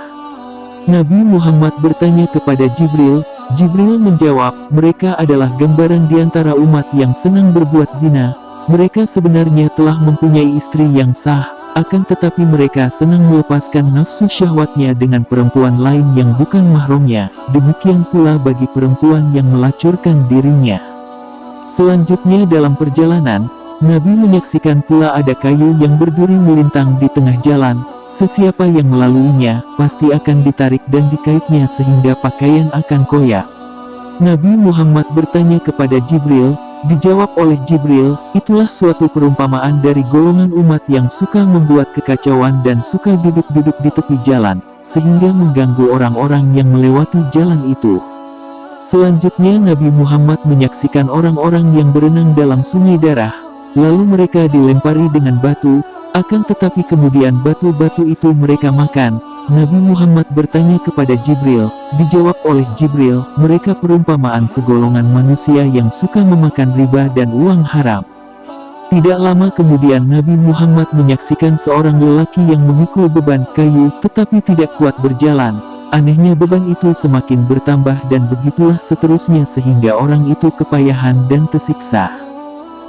Nabi Muhammad bertanya kepada Jibril. Jibril menjawab, mereka adalah gambaran di antara umat yang senang berbuat zina. Mereka sebenarnya telah mempunyai istri yang sah, akan tetapi mereka senang melepaskan nafsu syahwatnya dengan perempuan lain yang bukan mahramnya. Demikian pula bagi perempuan yang melacurkan dirinya. Selanjutnya dalam perjalanan, Nabi menyaksikan pula ada kayu yang berduri melintang di tengah jalan. Sesiapa yang melaluinya, pasti akan ditarik dan dikaitnya sehingga pakaian akan koyak. Nabi Muhammad bertanya kepada Jibril. Dijawab oleh Jibril, itulah suatu perumpamaan dari golongan umat yang suka membuat kekacauan dan suka duduk-duduk di tepi jalan, sehingga mengganggu orang-orang yang melewati jalan itu. Selanjutnya Nabi Muhammad menyaksikan orang-orang yang berenang dalam sungai darah, lalu mereka dilempari dengan batu, akan tetapi kemudian batu-batu itu mereka makan. Nabi Muhammad bertanya kepada Jibril, dijawab oleh Jibril, mereka perumpamaan segolongan manusia yang suka memakan riba dan uang haram. Tidak lama kemudian Nabi Muhammad menyaksikan seorang lelaki yang memikul beban kayu tetapi tidak kuat berjalan. Anehnya beban itu semakin bertambah dan begitulah seterusnya sehingga orang itu kepayahan dan tersiksa.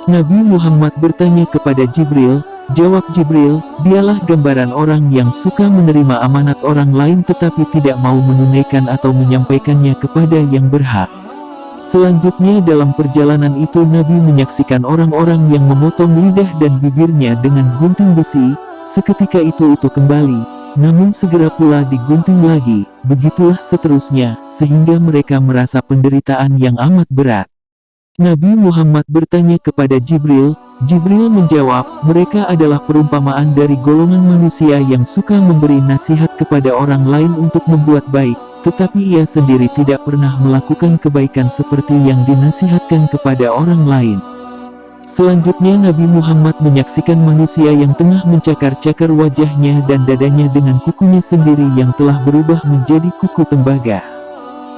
Nabi Muhammad bertanya kepada Jibril. Jawab Jibril, dialah gambaran orang yang suka menerima amanat orang lain tetapi tidak mau menunaikan atau menyampaikannya kepada yang berhak. Selanjutnya dalam perjalanan itu Nabi menyaksikan orang-orang yang memotong lidah dan bibirnya dengan gunting besi. Seketika itu kembali, namun segera pula digunting lagi. Begitulah seterusnya, sehingga mereka merasa penderitaan yang amat berat. Nabi Muhammad bertanya kepada Jibril. Jibril menjawab, mereka adalah perumpamaan dari golongan manusia yang suka memberi nasihat kepada orang lain untuk membuat baik, tetapi ia sendiri tidak pernah melakukan kebaikan seperti yang dinasihatkan kepada orang lain. Selanjutnya Nabi Muhammad menyaksikan manusia yang tengah mencakar-cakar wajahnya dan dadanya dengan kukunya sendiri yang telah berubah menjadi kuku tembaga.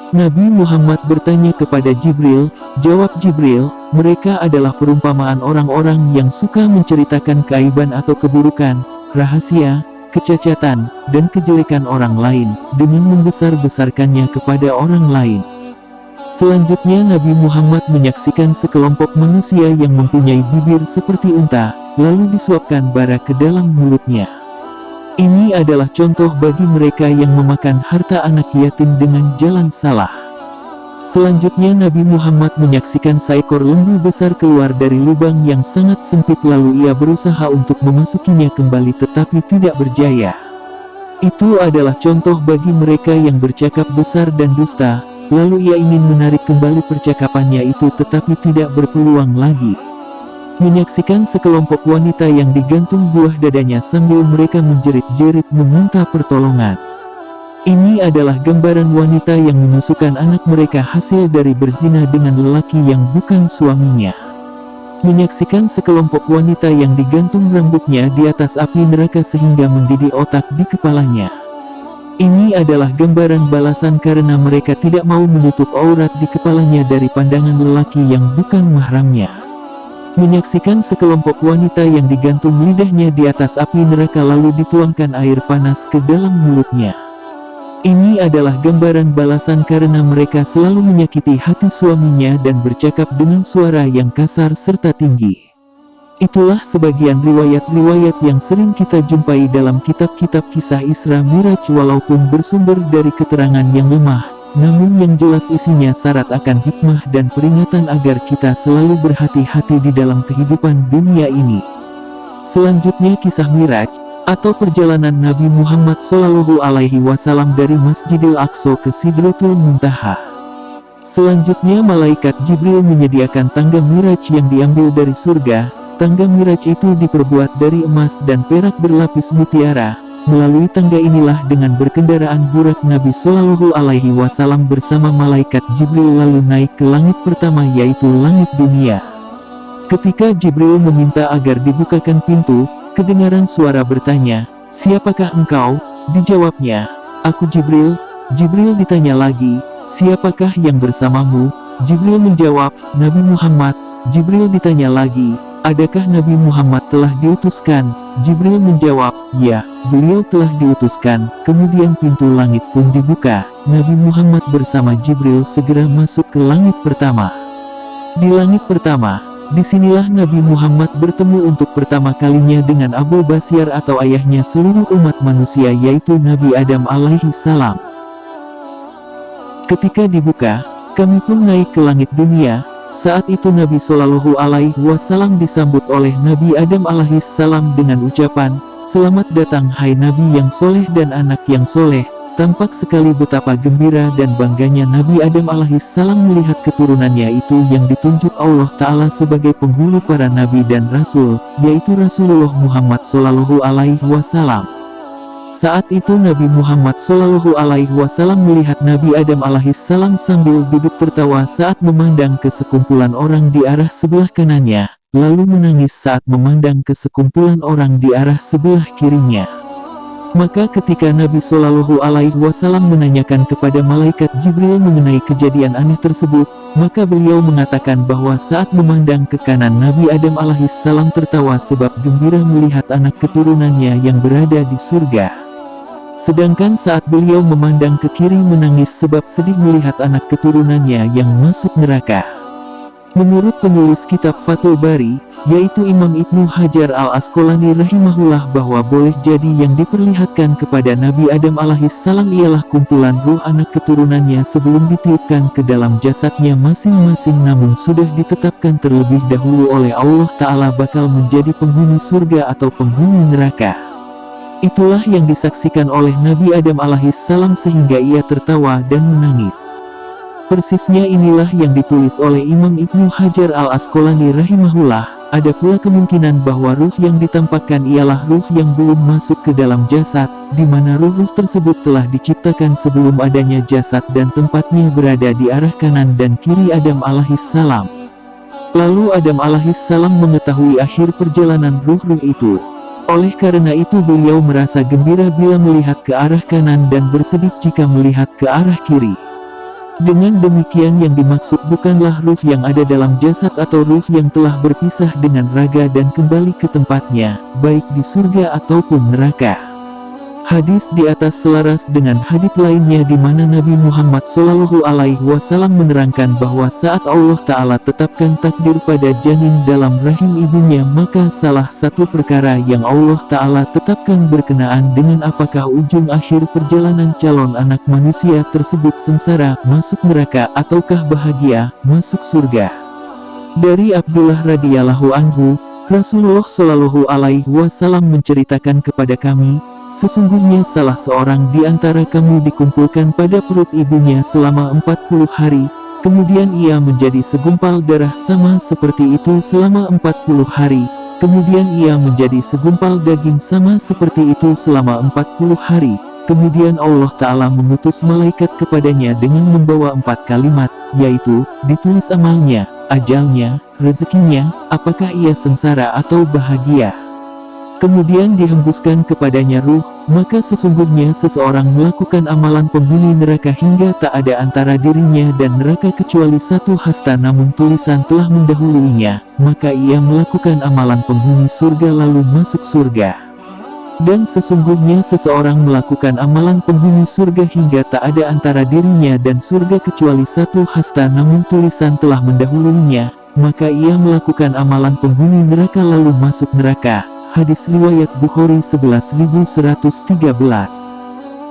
Nabi Muhammad bertanya kepada Jibril. Jawab Jibril, mereka adalah perumpamaan orang-orang yang suka menceritakan keaiban atau keburukan, rahasia, kecacatan, dan kejelekan orang lain, dengan membesar-besarkannya kepada orang lain. Selanjutnya Nabi Muhammad menyaksikan sekelompok manusia yang mempunyai bibir seperti unta, lalu disuapkan bara ke dalam mulutnya. Ini adalah contoh bagi mereka yang memakan harta anak yatim dengan jalan salah. Selanjutnya Nabi Muhammad menyaksikan seekor lembu besar keluar dari lubang yang sangat sempit lalu ia berusaha untuk memasukinya kembali tetapi tidak berjaya. Itu adalah contoh bagi mereka yang bercakap besar dan dusta, lalu ia ingin menarik kembali percakapannya itu tetapi tidak berpeluang lagi. Menyaksikan sekelompok wanita yang digantung buah dadanya sambil mereka menjerit-jerit meminta pertolongan. Ini adalah gambaran wanita yang menyusukan anak mereka hasil dari berzina dengan lelaki yang bukan suaminya. Menyaksikan sekelompok wanita yang digantung rambutnya di atas api neraka sehingga mendidih otak di kepalanya. Ini adalah gambaran balasan karena mereka tidak mau menutup aurat di kepalanya dari pandangan lelaki yang bukan mahramnya. Menyaksikan sekelompok wanita yang digantung lidahnya di atas api neraka lalu dituangkan air panas ke dalam mulutnya. Ini adalah gambaran balasan karena mereka selalu menyakiti hati suaminya dan bercakap dengan suara yang kasar serta tinggi. Itulah sebagian riwayat-riwayat yang sering kita jumpai dalam kitab-kitab kisah Isra Miraj walaupun bersumber dari keterangan yang lemah. Namun yang jelas isinya syarat akan hikmah dan peringatan agar kita selalu berhati-hati di dalam kehidupan dunia ini. Selanjutnya kisah Miraj, atau perjalanan Nabi Muhammad SAW dari Masjidil Aqsa ke Sidratul Muntaha. Selanjutnya malaikat Jibril menyediakan tangga Miraj yang diambil dari surga. Tangga Miraj itu diperbuat dari emas dan perak berlapis mutiara. Melalui tangga inilah dengan berkendaraan burak Nabi SAW bersama malaikat Jibril lalu naik ke langit pertama yaitu langit dunia. Ketika Jibril meminta agar dibukakan pintu, kedengaran suara bertanya, "Siapakah engkau?" Dijawabnya, "Aku Jibril." Jibril ditanya lagi, "Siapakah yang bersamamu?" Jibril menjawab, "Nabi Muhammad." Jibril ditanya lagi, "Adakah Nabi Muhammad telah diutuskan?" Jibril menjawab, "Ya, beliau telah diutuskan." Kemudian pintu langit pun dibuka. Nabi Muhammad bersama Jibril segera masuk ke langit pertama. Di langit pertama, disinilah Nabi Muhammad bertemu untuk pertama kalinya dengan Abul Basyar atau ayahnya seluruh umat manusia, yaitu Nabi Adam alaihi salam. Ketika dibuka, kami pun naik ke langit dunia. Saat itu Nabi Shallallahu Alaihi Wasallam disambut oleh Nabi Adam alaihi salam dengan ucapan, "Selamat datang hai Nabi yang soleh dan anak yang soleh." Tampak sekali betapa gembira dan bangganya Nabi Adam alaihi salam melihat keturunannya itu yang ditunjuk Allah Ta'ala sebagai penghulu para nabi dan rasul, yaitu Rasulullah Muhammad Shallallahu Alaihi Wasallam. Saat itu Nabi Muhammad Shallallahu Alaihi Wasallam melihat Nabi Adam alaihissalam sambil duduk tertawa saat memandang ke sekumpulan orang di arah sebelah kanannya, lalu menangis saat memandang ke sekumpulan orang di arah sebelah kirinya. Maka ketika Nabi Shallallahu Alaihi Wasallam menanyakan kepada malaikat Jibril mengenai kejadian aneh tersebut, maka beliau mengatakan bahwa saat memandang ke kanan Nabi Adam alaihissalam tertawa sebab gembira melihat anak keturunannya yang berada di surga. Sedangkan saat beliau memandang ke kiri menangis sebab sedih melihat anak keturunannya yang masuk neraka. Menurut penulis kitab Fathul Bari, yaitu Imam Ibnu Hajar al-Asqalani rahimahullah, bahwa boleh jadi yang diperlihatkan kepada Nabi Adam alaihissalam ialah kumpulan ruh anak keturunannya sebelum ditiupkan ke dalam jasadnya masing-masing, namun sudah ditetapkan terlebih dahulu oleh Allah Ta'ala bakal menjadi penghuni surga atau penghuni neraka. Itulah yang disaksikan oleh Nabi Adam alaihissalam sehingga ia tertawa dan menangis. Persisnya inilah yang ditulis oleh Imam Ibnu Hajar al-Asqalani rahimahullah. Ada pula kemungkinan bahwa ruh yang ditampakkan ialah ruh yang belum masuk ke dalam jasad, di mana ruh-ruh tersebut telah diciptakan sebelum adanya jasad dan tempatnya berada di arah kanan dan kiri Adam alaihissalam. Lalu Adam alaihissalam mengetahui akhir perjalanan ruh-ruh itu. Oleh karena itu beliau merasa gembira bila melihat ke arah kanan dan bersedih jika melihat ke arah kiri. Dengan demikian yang dimaksud bukanlah ruh yang ada dalam jasad atau ruh yang telah berpisah dengan raga dan kembali ke tempatnya, baik di surga ataupun neraka. Hadis di atas selaras dengan hadits lainnya di mana Nabi Muhammad Shallallahu Alaihi Wasallam menerangkan bahwa saat Allah Ta'ala tetapkan takdir pada janin dalam rahim ibunya, maka salah satu perkara yang Allah Ta'ala tetapkan berkenaan dengan apakah ujung akhir perjalanan calon anak manusia tersebut sengsara, masuk neraka, ataukah bahagia, masuk surga. Dari Abdullah radhiyallahu anhu, Rasulullah Shallallahu Alaihi Wasallam menceritakan kepada kami, sesungguhnya salah seorang di antara kamu dikumpulkan pada perut ibunya selama 40 hari, kemudian ia menjadi segumpal darah sama seperti itu selama 40 hari, kemudian ia menjadi segumpal daging sama seperti itu selama 40 hari, kemudian Allah Ta'ala mengutus malaikat kepadanya dengan membawa 4 kalimat, yaitu, ditulis amalnya, ajalnya, rezekinya, apakah ia sengsara atau bahagia. Kemudian dihembuskan kepadanya ruh, maka sesungguhnya seseorang melakukan amalan penghuni neraka hingga tak ada antara dirinya dan neraka kecuali 1 hasta, namun tulisan telah mendahuluinya, maka ia melakukan amalan penghuni surga lalu masuk surga. Dan sesungguhnya seseorang melakukan amalan penghuni surga hingga tak ada antara dirinya dan surga kecuali 1 hasta, namun tulisan telah mendahuluinya, maka ia melakukan amalan penghuni neraka lalu masuk neraka. Hadis riwayat Bukhari 11113.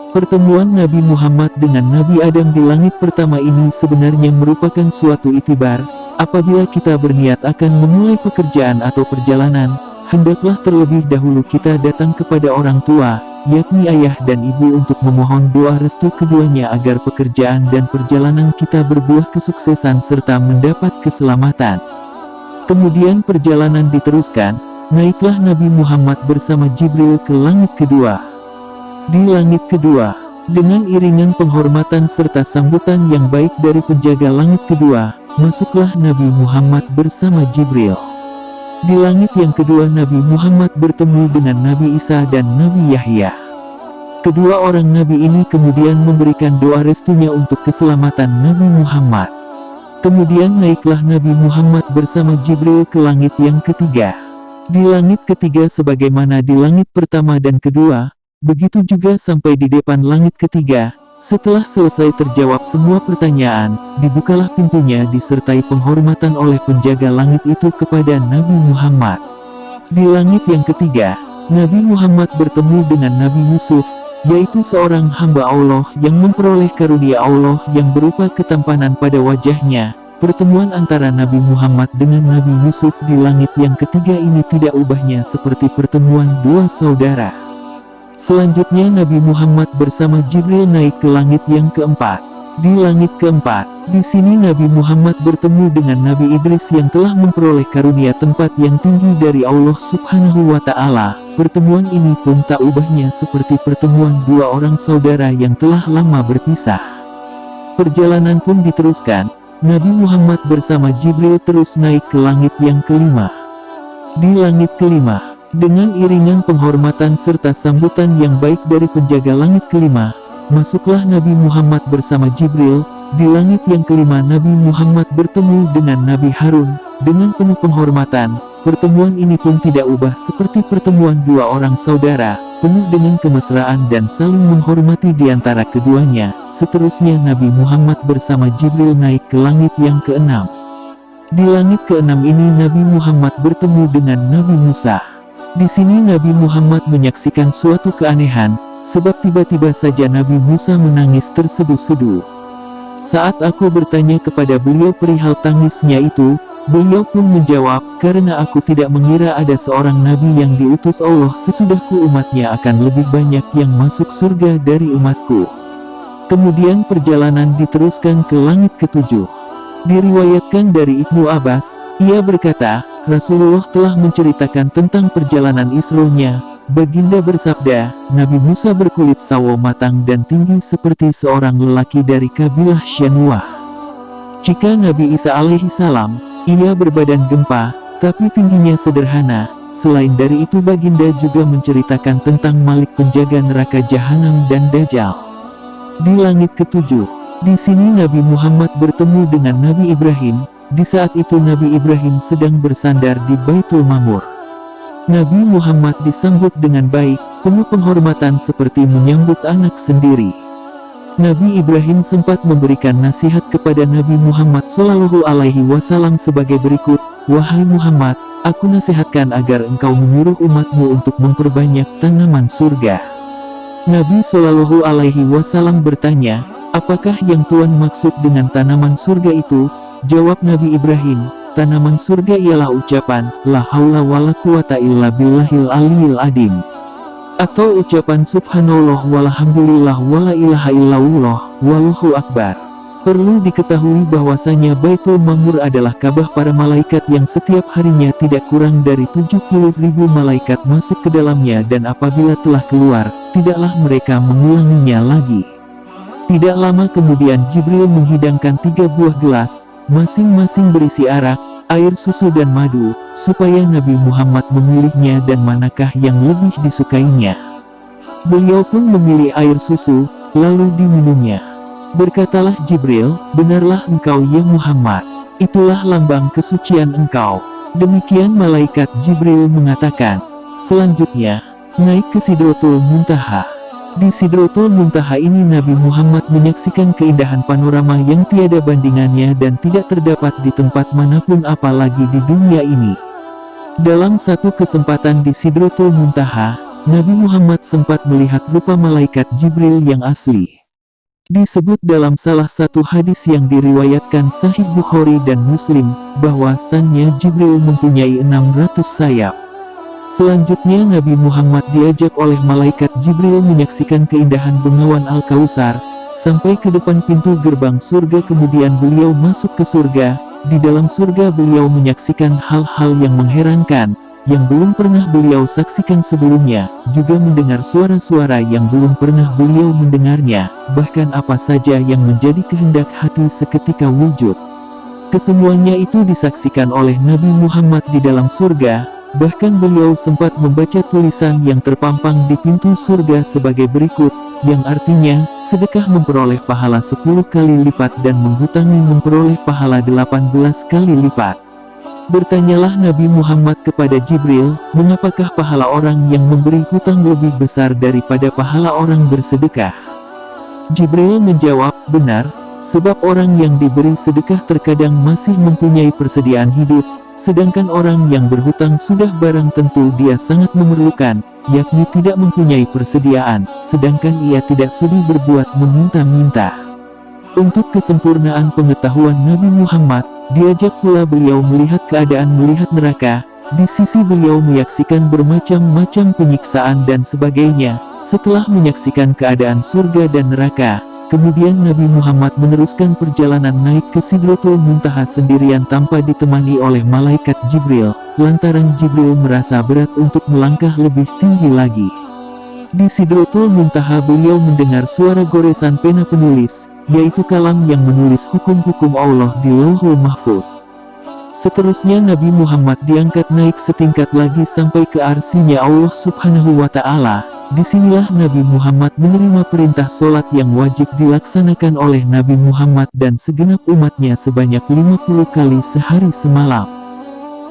Pertemuan Nabi Muhammad dengan Nabi Adam di langit pertama ini sebenarnya merupakan suatu itibar. Apabila kita berniat akan memulai pekerjaan atau perjalanan, hendaklah terlebih dahulu kita datang kepada orang tua, yakni ayah dan ibu, untuk memohon doa restu keduanya agar pekerjaan dan perjalanan kita berbuah kesuksesan serta mendapat keselamatan. Kemudian perjalanan diteruskan. Naiklah Nabi Muhammad bersama Jibril ke langit kedua. Di langit kedua, dengan iringan penghormatan serta sambutan yang baik dari penjaga langit kedua, masuklah Nabi Muhammad bersama Jibril. Di langit yang kedua Nabi Muhammad bertemu dengan Nabi Isa dan Nabi Yahya. Kedua orang Nabi ini kemudian memberikan doa restunya untuk keselamatan Nabi Muhammad. Kemudian naiklah Nabi Muhammad bersama Jibril ke langit yang ketiga. Di langit ketiga sebagaimana di langit pertama dan kedua, begitu juga sampai di depan langit ketiga. Setelah selesai terjawab semua pertanyaan, dibukalah pintunya disertai penghormatan oleh penjaga langit itu kepada Nabi Muhammad. Di langit yang ketiga, Nabi Muhammad bertemu dengan Nabi Yusuf, yaitu seorang hamba Allah yang memperoleh karunia Allah yang berupa ketampanan pada wajahnya. Pertemuan antara Nabi Muhammad dengan Nabi Yusuf di langit yang ketiga ini tidak ubahnya seperti pertemuan dua saudara. Selanjutnya Nabi Muhammad bersama Jibril naik ke langit yang keempat. Di langit keempat, di sini Nabi Muhammad bertemu dengan Nabi Idris yang telah memperoleh karunia tempat yang tinggi dari Allah Subhanahu wa Ta'ala. Pertemuan ini pun tak ubahnya seperti pertemuan dua orang saudara yang telah lama berpisah. Perjalanan pun diteruskan. Nabi Muhammad bersama Jibril terus naik ke langit yang kelima. Di langit kelima, dengan iringan penghormatan serta sambutan yang baik dari penjaga langit kelima, masuklah Nabi Muhammad bersama Jibril. Di langit yang kelima Nabi Muhammad bertemu dengan Nabi Harun, dengan penuh penghormatan. Pertemuan ini pun tidak ubah seperti pertemuan dua orang saudara, penuh dengan kemesraan dan saling menghormati di antara keduanya. Seterusnya Nabi Muhammad bersama Jibril naik ke langit yang keenam. Di langit keenam ini Nabi Muhammad bertemu dengan Nabi Musa. Di sini Nabi Muhammad menyaksikan suatu keanehan, sebab tiba-tiba saja Nabi Musa menangis terseduh-seduh. Saat aku bertanya kepada beliau perihal tangisnya itu, beliau pun menjawab, karena aku tidak mengira ada seorang nabi yang diutus Allah sesudahku umatnya akan lebih banyak yang masuk surga dari umatku. Kemudian perjalanan diteruskan ke langit ketujuh. Diriwayatkan dari Ibnu Abbas, ia berkata, Rasulullah telah menceritakan tentang perjalanan Isra-Nya. Baginda bersabda, Nabi Musa berkulit sawo matang dan tinggi seperti seorang lelaki dari kabilah Syanuah. Jika Nabi Isa alaihi salam, ia berbadan gempa, tapi tingginya sederhana. Selain dari itu Baginda juga menceritakan tentang Malik penjaga neraka Jahanam dan Dajjal. Di langit ketujuh, di sini Nabi Muhammad bertemu dengan Nabi Ibrahim. Di saat itu Nabi Ibrahim sedang bersandar di Baitul Mamur. Nabi Muhammad disambut dengan baik, penuh penghormatan seperti menyambut anak sendiri. Nabi Ibrahim sempat memberikan nasihat kepada Nabi Muhammad Shallallahu Alaihi Wasallam sebagai berikut, Wahai Muhammad, aku nasihatkan agar engkau menyuruh umatmu untuk memperbanyak tanaman surga. Nabi Shallallahu Alaihi Wasallam bertanya, apakah yang Tuhan maksud dengan tanaman surga itu? Jawab Nabi Ibrahim, tanaman surga ialah ucapan, La haula wala quwata illa billahil aliyil adim. Atau ucapan subhanallah walhamdulillah wala ilaha illallah, wallahu akbar. Perlu diketahui bahwasanya Baitul Mamur adalah Ka'bah para malaikat yang setiap harinya tidak kurang dari 70.000 malaikat masuk ke dalamnya dan apabila telah keluar, tidaklah mereka mengulanginya lagi. Tidak lama kemudian Jibril menghidangkan 3 buah gelas, masing-masing berisi arak, air susu dan madu, supaya Nabi Muhammad memilihnya dan manakah yang lebih disukainya. Beliau pun memilih air susu, lalu diminumnya. Berkatalah Jibril, benarlah engkau ya Muhammad, itulah lambang kesucian engkau. Demikian malaikat Jibril mengatakan. Selanjutnya, naik ke Sidratul Muntaha. Di Sidratul Muntaha ini Nabi Muhammad menyaksikan keindahan panorama yang tiada bandingannya dan tidak terdapat di tempat manapun apalagi di dunia ini. Dalam satu kesempatan di Sidratul Muntaha, Nabi Muhammad sempat melihat rupa malaikat Jibril yang asli. Disebut dalam salah satu hadis yang diriwayatkan Sahih Bukhari dan Muslim, bahwasannya Jibril mempunyai 600 sayap. Selanjutnya Nabi Muhammad diajak oleh malaikat Jibril menyaksikan keindahan bengawan Al-Kautsar, sampai ke depan pintu gerbang surga kemudian beliau masuk ke surga. Di dalam surga beliau menyaksikan hal-hal yang mengherankan, yang belum pernah beliau saksikan sebelumnya, juga mendengar suara-suara yang belum pernah beliau mendengarnya, bahkan apa saja yang menjadi kehendak hati seketika wujud. Kesemuanya itu disaksikan oleh Nabi Muhammad di dalam surga, bahkan beliau sempat membaca tulisan yang terpampang di pintu surga sebagai berikut, yang artinya, sedekah memperoleh pahala 10 kali lipat dan menghutangi memperoleh pahala 18 kali lipat. Bertanyalah Nabi Muhammad kepada Jibril, mengapakah pahala orang yang memberi hutang lebih besar daripada pahala orang bersedekah? Jibril menjawab, benar, sebab orang yang diberi sedekah terkadang masih mempunyai persediaan hidup, sedangkan orang yang berhutang sudah barang tentu dia sangat memerlukan, yakni tidak mempunyai persediaan, sedangkan ia tidak sudi berbuat meminta-minta. Untuk kesempurnaan pengetahuan Nabi Muhammad, diajak pula beliau melihat keadaan melihat neraka, di sisi beliau menyaksikan bermacam-macam penyiksaan dan sebagainya. Setelah menyaksikan keadaan surga dan neraka, kemudian Nabi Muhammad meneruskan perjalanan naik ke Sidratul Muntaha sendirian tanpa ditemani oleh malaikat Jibril, lantaran Jibril merasa berat untuk melangkah lebih tinggi lagi. Di Sidratul Muntaha beliau mendengar suara goresan pena penulis, yaitu kalam yang menulis hukum-hukum Allah di Lauhul Mahfuz. Seterusnya Nabi Muhammad diangkat naik setingkat lagi sampai ke arsinya Allah Subhanahu wa Ta'ala. Disinilah Nabi Muhammad menerima perintah sholat yang wajib dilaksanakan oleh Nabi Muhammad dan segenap umatnya sebanyak 50 kali sehari semalam.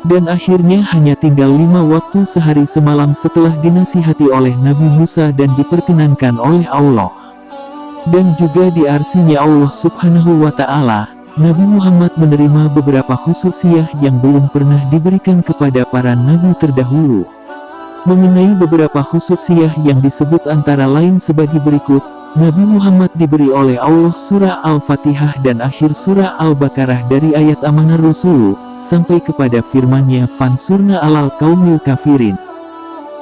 Dan akhirnya hanya tinggal 5 waktu sehari semalam setelah dinasihati oleh Nabi Musa dan diperkenankan oleh Allah. Dan juga di arsinya Allah Subhanahu wa Ta'ala, Nabi Muhammad menerima beberapa khususiyah yang belum pernah diberikan kepada para nabi terdahulu. Mengenai beberapa khususiyah yang disebut antara lain sebagai berikut, Nabi Muhammad diberi oleh Allah surah Al-Fatihah dan akhir surah Al-Baqarah dari ayat amanah Rasulu, sampai kepada firman-Nya fansurna alal qaumil kafirin.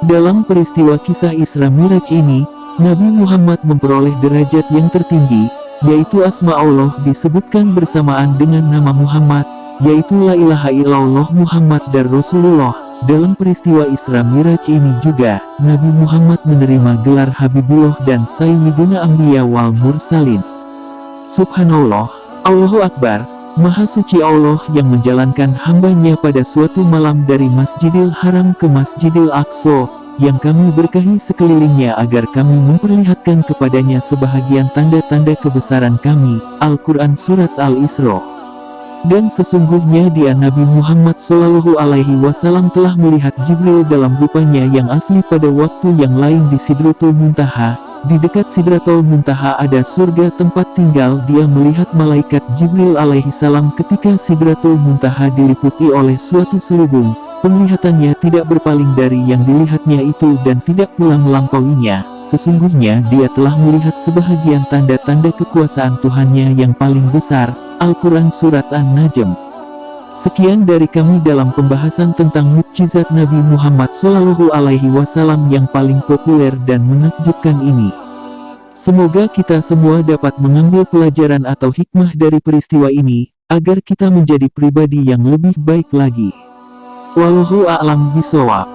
Dalam peristiwa kisah Isra Miraj ini, Nabi Muhammad memperoleh derajat yang tertinggi, yaitu asma Allah disebutkan bersamaan dengan nama Muhammad, yaitu la ilaha illallah Muhammad dan Rasulullah. Dalam peristiwa Isra Miraj ini juga, Nabi Muhammad menerima gelar Habibullah dan Sayyiduna Anbiya wal Mursalin. Subhanallah, Allahu Akbar, Maha Suci Allah yang menjalankan hambanya pada suatu malam dari Masjidil Haram ke Masjidil Aqsa, yang kami berkahi sekelilingnya agar kami memperlihatkan kepadanya sebahagian tanda-tanda kebesaran kami. Al-Quran Surat Al-Isra. Dan sesungguhnya dia Nabi Muhammad Shallallahu Alaihi Wasallam telah melihat Jibril dalam rupanya yang asli pada waktu yang lain di Sidratul Muntaha. Di dekat Sidratul Muntaha ada surga tempat tinggal. Dia melihat malaikat Jibril alaihi salam ketika Sidratul Muntaha diliputi oleh suatu selubung. Penglihatannya tidak berpaling dari yang dilihatnya itu dan tidak pula melampauinya. Sesungguhnya dia telah melihat sebahagian tanda-tanda kekuasaan Tuhannya yang paling besar. Al-Quran Surat An-Najm. Sekian dari kami dalam pembahasan tentang mukjizat Nabi Muhammad Shallallahu Alaihi Wasallam yang paling populer dan menakjubkan ini. Semoga kita semua dapat mengambil pelajaran atau hikmah dari peristiwa ini, agar kita menjadi pribadi yang lebih baik lagi. Wallahu a'lam bishawab.